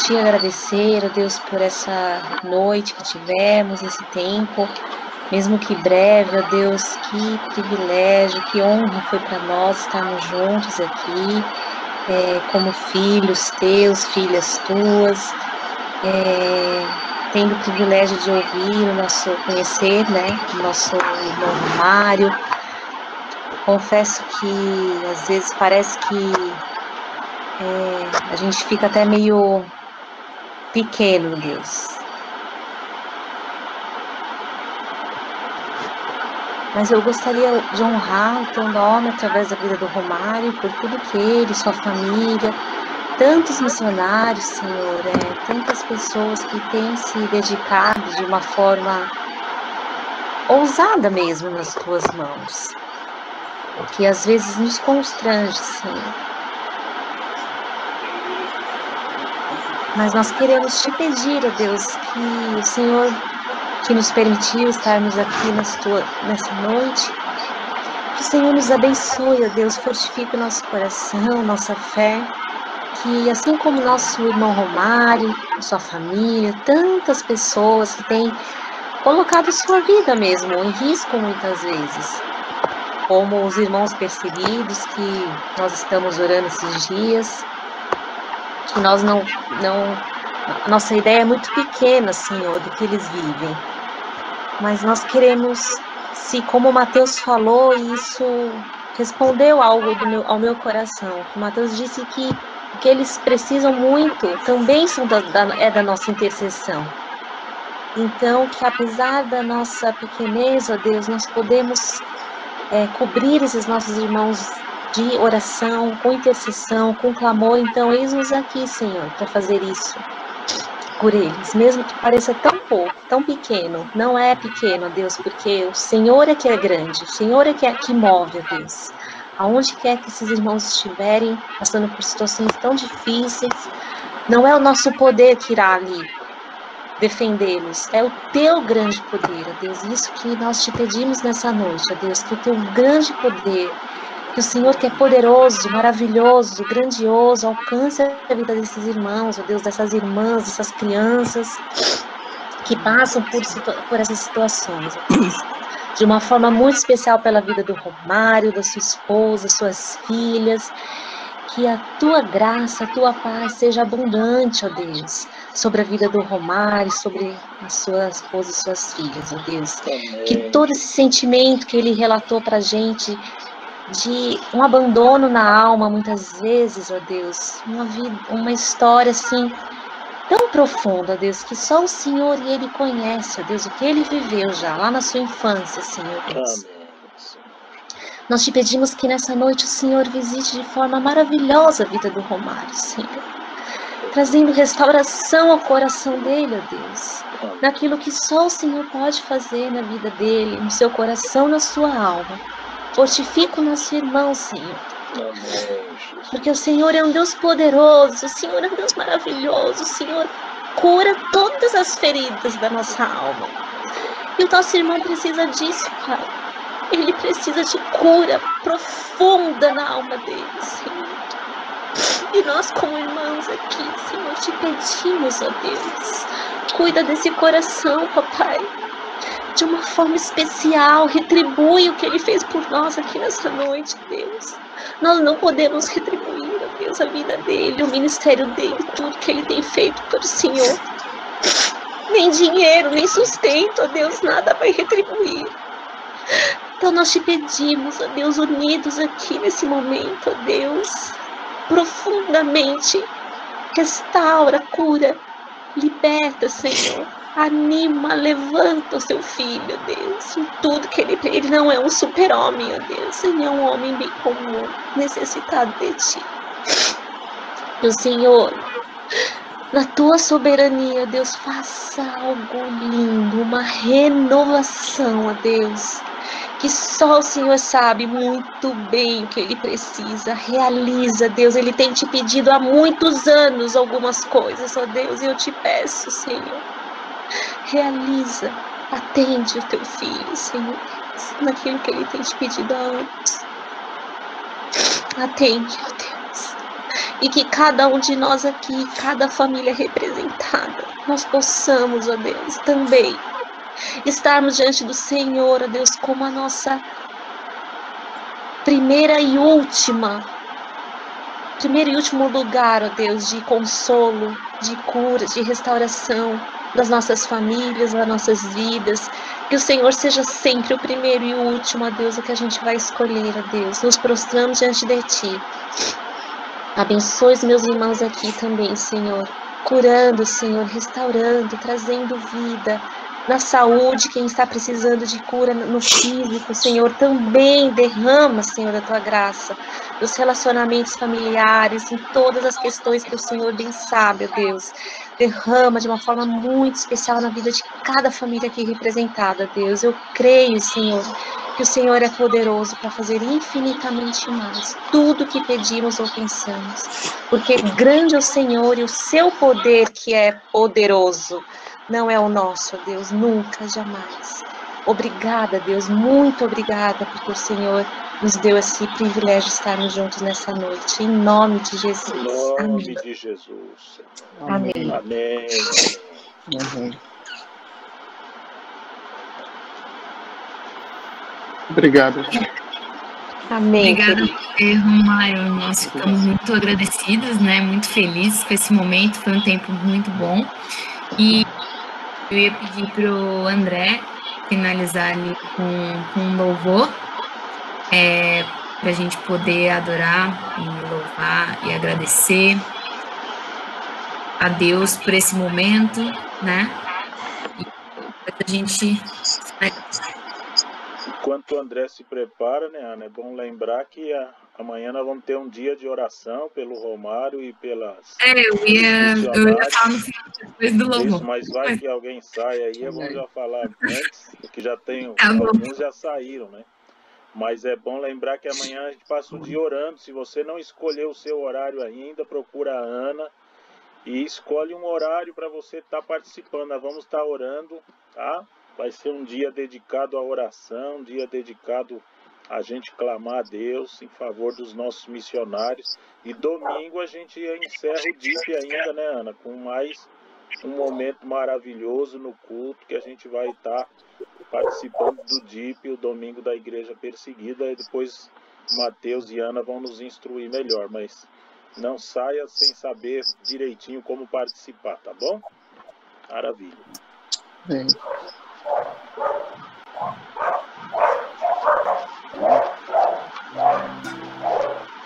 te agradecer, ó Deus, por essa noite que tivemos, esse tempo, mesmo que breve, ó Deus, que privilégio, que honra foi para nós estarmos juntos aqui, como filhos teus, filhas tuas, tendo o privilégio de ouvir conhecer, né, o nosso irmão Romário. Confesso que às vezes parece que a gente fica até meio pequeno, Deus. Mas eu gostaria de honrar o teu nome através da vida do Romário, por tudo que ele, sua família, tantos missionários, Senhor, tantas pessoas que têm se dedicado de uma forma ousada mesmo nas tuas mãos, que às vezes nos constrange, Senhor. Mas nós queremos te pedir, ó Deus, que o Senhor que nos permitiu estarmos aqui nessa noite, que o Senhor nos abençoe, ó Deus, fortifique o nosso coração, nossa fé, que assim como nosso irmão Romário, sua família, tantas pessoas que têm colocado sua vida mesmo em risco muitas vezes, como os irmãos perseguidos que nós estamos orando esses dias, que nós a nossa ideia é muito pequena, Senhor, do que eles vivem. Mas nós queremos, se como o Mateus falou, e isso respondeu algo ao meu coração. O Mateus disse que o que eles precisam muito também da nossa intercessão. Então, que apesar da nossa pequenez, ó Deus, nós podemos cobrir esses nossos irmãos de oração, com intercessão, com clamor. Então, eis-nos aqui, Senhor, para fazer isso por eles, mesmo que pareça tão pouco, tão pequeno. Não é pequeno, Deus, porque o Senhor é que é grande, o Senhor é que move, Deus. Aonde quer que esses irmãos estiverem, passando por situações tão difíceis, não é o nosso poder que irá ali defendê-los, é o teu grande poder, ó Deus. Isso que nós te pedimos nessa noite, ó Deus, que o teu grande poder, que o Senhor, que é poderoso, maravilhoso, grandioso, alcance a vida desses irmãos, ó Deus, dessas irmãs, dessas crianças que passam por essas situações, ó Deus. De uma forma muito especial pela vida do Romário, da sua esposa, suas filhas. Que a tua graça, a tua paz seja abundante, ó Deus, sobre a vida do Romário, sobre a sua esposa e suas filhas, ó Deus. Amém. Que todo esse sentimento que ele relatou pra gente, de um abandono na alma, muitas vezes, ó Deus, uma história assim, tão profunda, ó Deus, que só o Senhor e Ele conhece, ó Deus, o que ele viveu já, lá na sua infância, Senhor Deus. Amém. Nós te pedimos que nessa noite o Senhor visite de forma maravilhosa a vida do Romário, Senhor. Trazendo restauração ao coração dele, ó Deus. Naquilo que só o Senhor pode fazer na vida dele, no seu coração, na sua alma. Fortifica o nosso irmão, Senhor. Porque o Senhor é um Deus poderoso, o Senhor é um Deus maravilhoso, o Senhor cura todas as feridas da nossa alma. E o nosso irmão precisa disso, Pai. Ele precisa de cura profunda na alma dele, Senhor. E nós, como irmãos aqui, Senhor, te pedimos, ó Deus, cuida desse coração, papai, de uma forma especial, retribui o que ele fez por nós aqui nessa noite, Deus. Nós não podemos retribuir, ó Deus, a vida dele, o ministério dele, tudo que ele tem feito pelo Senhor. Nem dinheiro, nem sustento, ó Deus, nada vai retribuir. Então nós te pedimos, ó Deus, unidos aqui nesse momento, ó Deus, profundamente, restaura, cura, liberta, Senhor, anima, levanta o seu filho, ó Deus, em tudo que ele não é um super-homem, ó Deus, ele é um homem bem comum, necessitado de ti. E o Senhor, na tua soberania, ó Deus, faça algo lindo, uma renovação, ó Deus, que só o Senhor sabe muito bem o que ele precisa. Realiza, Deus, ele tem te pedido há muitos anos algumas coisas, ó Deus, e eu te peço, Senhor, realiza, atende o teu filho, Senhor, naquilo que ele tem te pedido há anos. Atende, ó Deus, e que cada um de nós aqui, cada família representada, nós possamos, ó Deus, também estarmos diante do Senhor, ó Deus, como a nossa primeiro e último lugar, ó Deus, de consolo, de cura, de restauração das nossas famílias, das nossas vidas. Que o Senhor seja sempre o primeiro e o último, ó Deus, o que a gente vai escolher, ó Deus. Nos prostramos diante de Ti. Abençoe os meus irmãos aqui também, Senhor, curando, Senhor, restaurando, trazendo vida na saúde, quem está precisando de cura no físico, Senhor, também derrama, Senhor, a tua graça, nos relacionamentos familiares, em todas as questões que o Senhor bem sabe, ó Deus, derrama de uma forma muito especial na vida de cada família aqui representada, Deus. Eu creio, Senhor, que o Senhor é poderoso para fazer infinitamente mais tudo que pedimos ou pensamos, porque grande é o Senhor e o seu poder que é poderoso. Não é o nosso, ó Deus, nunca, jamais. Obrigada, Deus, muito obrigada, porque o Senhor nos deu esse privilégio de estarmos juntos nessa noite. Em nome de Jesus. Em nome Amém. de Jesus. Amém. Amém. Amém. Obrigado. Amém. Obrigada, Romário. Nós ficamos muito agradecidos, né? Muito felizes com esse momento. Foi um tempo muito bom. E eu ia pedir para o André finalizar ali com um louvor, para a gente poder adorar e louvar e agradecer a Deus por esse momento, né? E a gente Enquanto o André se prepara, né, Ana, é bom lembrar que amanhã nós vamos ter um dia de oração pelo Romário e pelas eu ia falar no final, depois do louvor. Isso, mas vai que alguém sai aí, é bom já falar antes, que já tem, alguns já saíram, né? Mas é bom lembrar que amanhã a gente passa o dia orando. Se você não escolheu o seu horário ainda, procura a Ana e escolhe um horário para você estar participando. Nós vamos estar orando, tá? Vai ser um dia dedicado à oração, um dia dedicado a gente clamar a Deus em favor dos nossos missionários. E domingo a gente encerra o DIP ainda, né, Ana? Com mais um momento maravilhoso no culto, que a gente vai estar participando do DIP, o Domingo da Igreja Perseguida. E depois Mateus e Ana vão nos instruir melhor, mas não saia sem saber direitinho como participar, tá bom? Maravilha. Bem.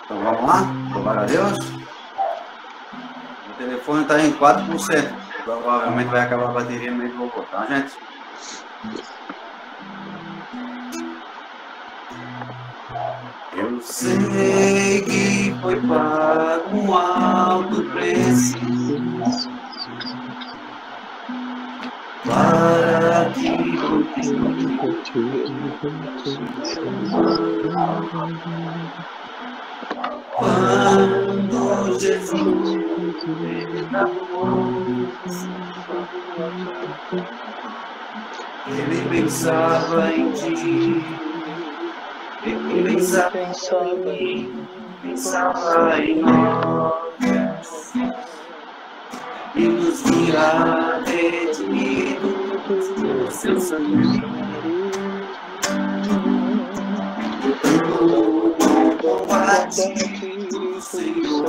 Então vamos lá? Glória a Deus. O telefone está em 4%. Provavelmente vai acabar a bateria no meio do robô, tá, gente? Eu sei que foi pago um alto preço para que quando Jesus ele pensava em ti, ele pensava em mim, pensava em nós e nos via redimidos no seu sangue. O bom combate do Senhor,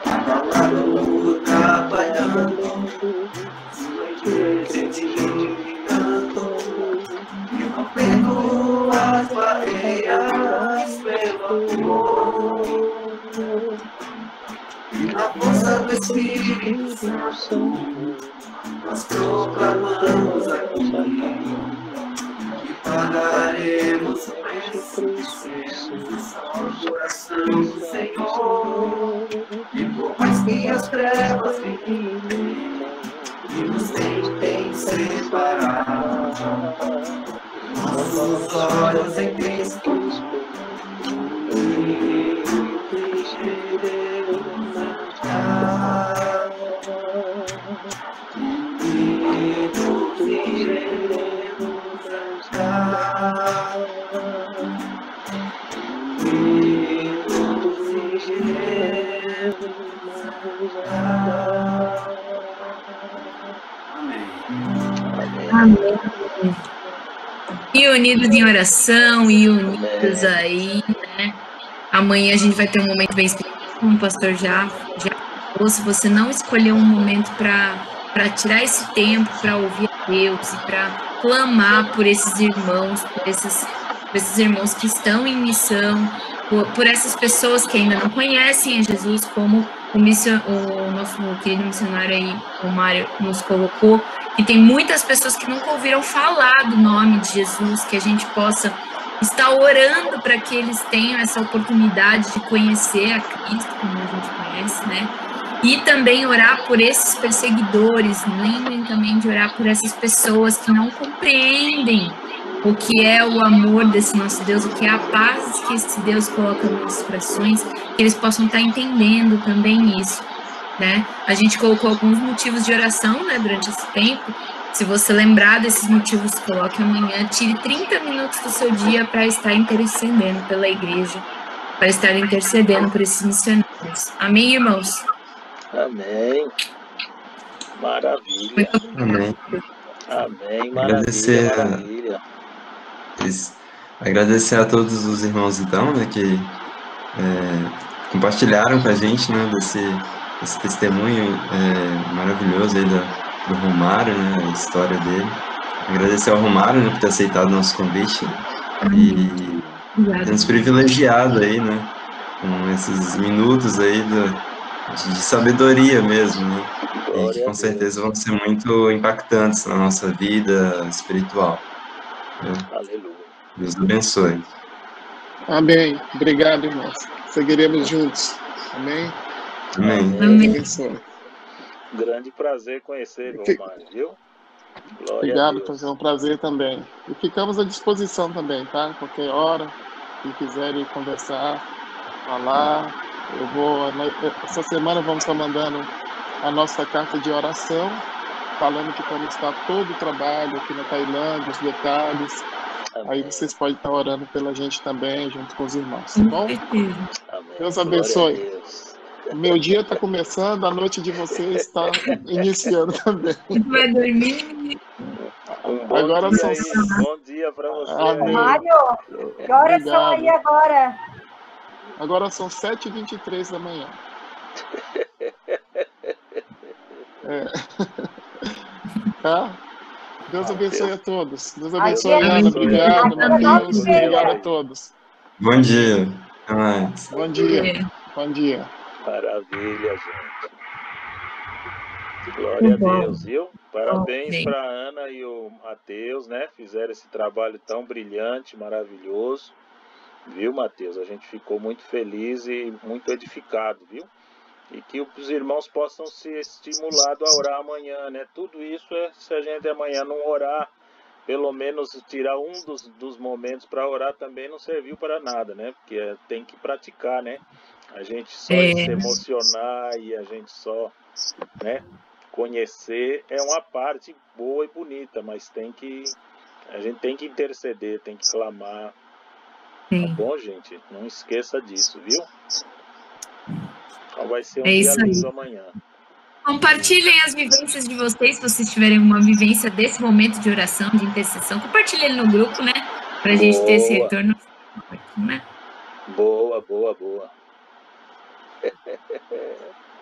a luta vai dando, sua igreja edificando, e rompendo as barreiras pelo amor. E na força do Espírito Santo, nós proclamamos aqui e pagaremos o preço do coração do Senhor. E por mais que as trevas venham e nos tentem separar, nossos olhos em Cristo Amém. E unidos em oração, e unidos aí, né? Amanhã a gente vai ter um momento bem especial, como o pastor já falou. Se você não escolheu um momento para tirar esse tempo, para ouvir a Deus e para clamar por esses irmãos, por esses irmãos que estão em missão, por essas pessoas que ainda não conhecem a Jesus, como o nosso querido missionário aí, o Mário, nos colocou, que tem muitas pessoas que nunca ouviram falar do nome de Jesus, que a gente possa estar orando para que eles tenham essa oportunidade de conhecer a Cristo, como a gente conhece, né? E também orar por esses perseguidores, lembrem também de orar por essas pessoas que não compreendem o que é o amor desse nosso Deus, o que é a paz que esse Deus coloca nos nossos corações, que eles possam estar entendendo também isso, né? A gente colocou alguns motivos de oração, né, durante esse tempo. Se você lembrar desses motivos, coloque amanhã, tire 30 minutos do seu dia para estar intercedendo pela igreja, para estar intercedendo por esses missionários. Amém, irmãos? Amém. Maravilha. Amém. Amém. Maravilha. Maravilha. Agradecer a todos os irmãos, então, né, que compartilharam com a gente, né, desse testemunho maravilhoso aí do Romário, né, a história dele. Agradecer ao Romário, né, por ter aceitado o nosso convite e ter nos privilegiado aí, né, com esses minutos aí de sabedoria mesmo, né. e que com certeza vão ser muito impactantes na nossa vida espiritual. Aleluia. Deus abençoe. Amém. Obrigado, irmãos. Seguiremos juntos. Amém. Amém. Deus abençoe. Grande prazer conhecer, Romário, viu? Glória Obrigado, a Deus. foi um prazer também. E ficamos à disposição também, tá? Qualquer hora, se quiserem conversar, falar, essa semana vamos estar mandando a nossa carta de oração, falando que como está todo o trabalho aqui na Tailândia, os detalhes. Amém. Aí vocês podem estar orando pela gente também, junto com os irmãos, tá bom? Amém. Deus abençoe. Glória a Deus. O meu dia está começando, a noite de vocês está iniciando também. Vai dormir. Agora são... Bom dia para você. Mário, que horas são aí agora? Agora são 7h23 da manhã. Tá? Deus abençoe a todos. Deus abençoe, Ana. Obrigado, Matheus. Obrigado a todos. Bom dia. Até mais. Bom dia. Bom dia. Maravilha, gente. Glória a Deus, viu? Parabéns para a Ana e o Matheus, né? Fizeram esse trabalho tão brilhante, maravilhoso. Viu, Matheus? A gente ficou muito feliz e muito edificado, viu? E que os irmãos possam ser estimulados a orar amanhã, né? Tudo isso se a gente amanhã não orar, pelo menos tirar um dos momentos para orar também não serviu para nada, né? Porque tem que praticar, né? A gente só se emocionar e a gente só, né? Conhecer é uma parte boa e bonita, mas a gente tem que interceder, tem que clamar. Tá bom, gente? Não esqueça disso, viu? Então vai ser um dia lindo amanhã. Compartilhem as vivências de vocês, se vocês tiverem uma vivência desse momento de oração, de intercessão. Compartilhem no grupo, né? Pra gente ter esse retorno. Né? Boa.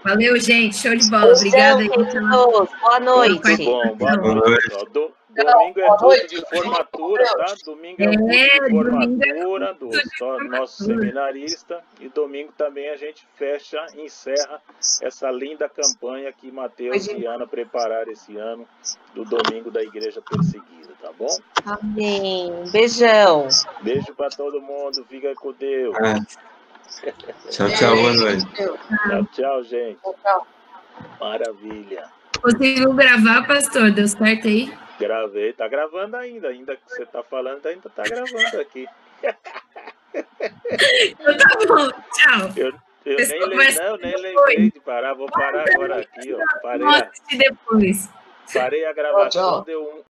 Valeu, gente. Show de bola. Obrigada. Boa noite. Muito bom. Boa noite. Domingo é tudo de formatura, tá? Domingo é tudo de formatura do nosso seminarista. E domingo também a gente encerra essa linda campanha que Matheus e Ana prepararam esse ano do Domingo da Igreja Perseguida, tá bom? Amém. Beijão. Beijo pra todo mundo. Fica com Deus. Tchau, boa noite. Tchau, gente. Tchau. Maravilha. Conseguiu gravar, pastor? Deu certo aí? Gravei, tá gravando ainda que você tá falando, ainda tá gravando aqui. Então tá bom, tchau. Eu nem lembrei de parar, vou parar agora aqui, ó. Parei a gravação, deu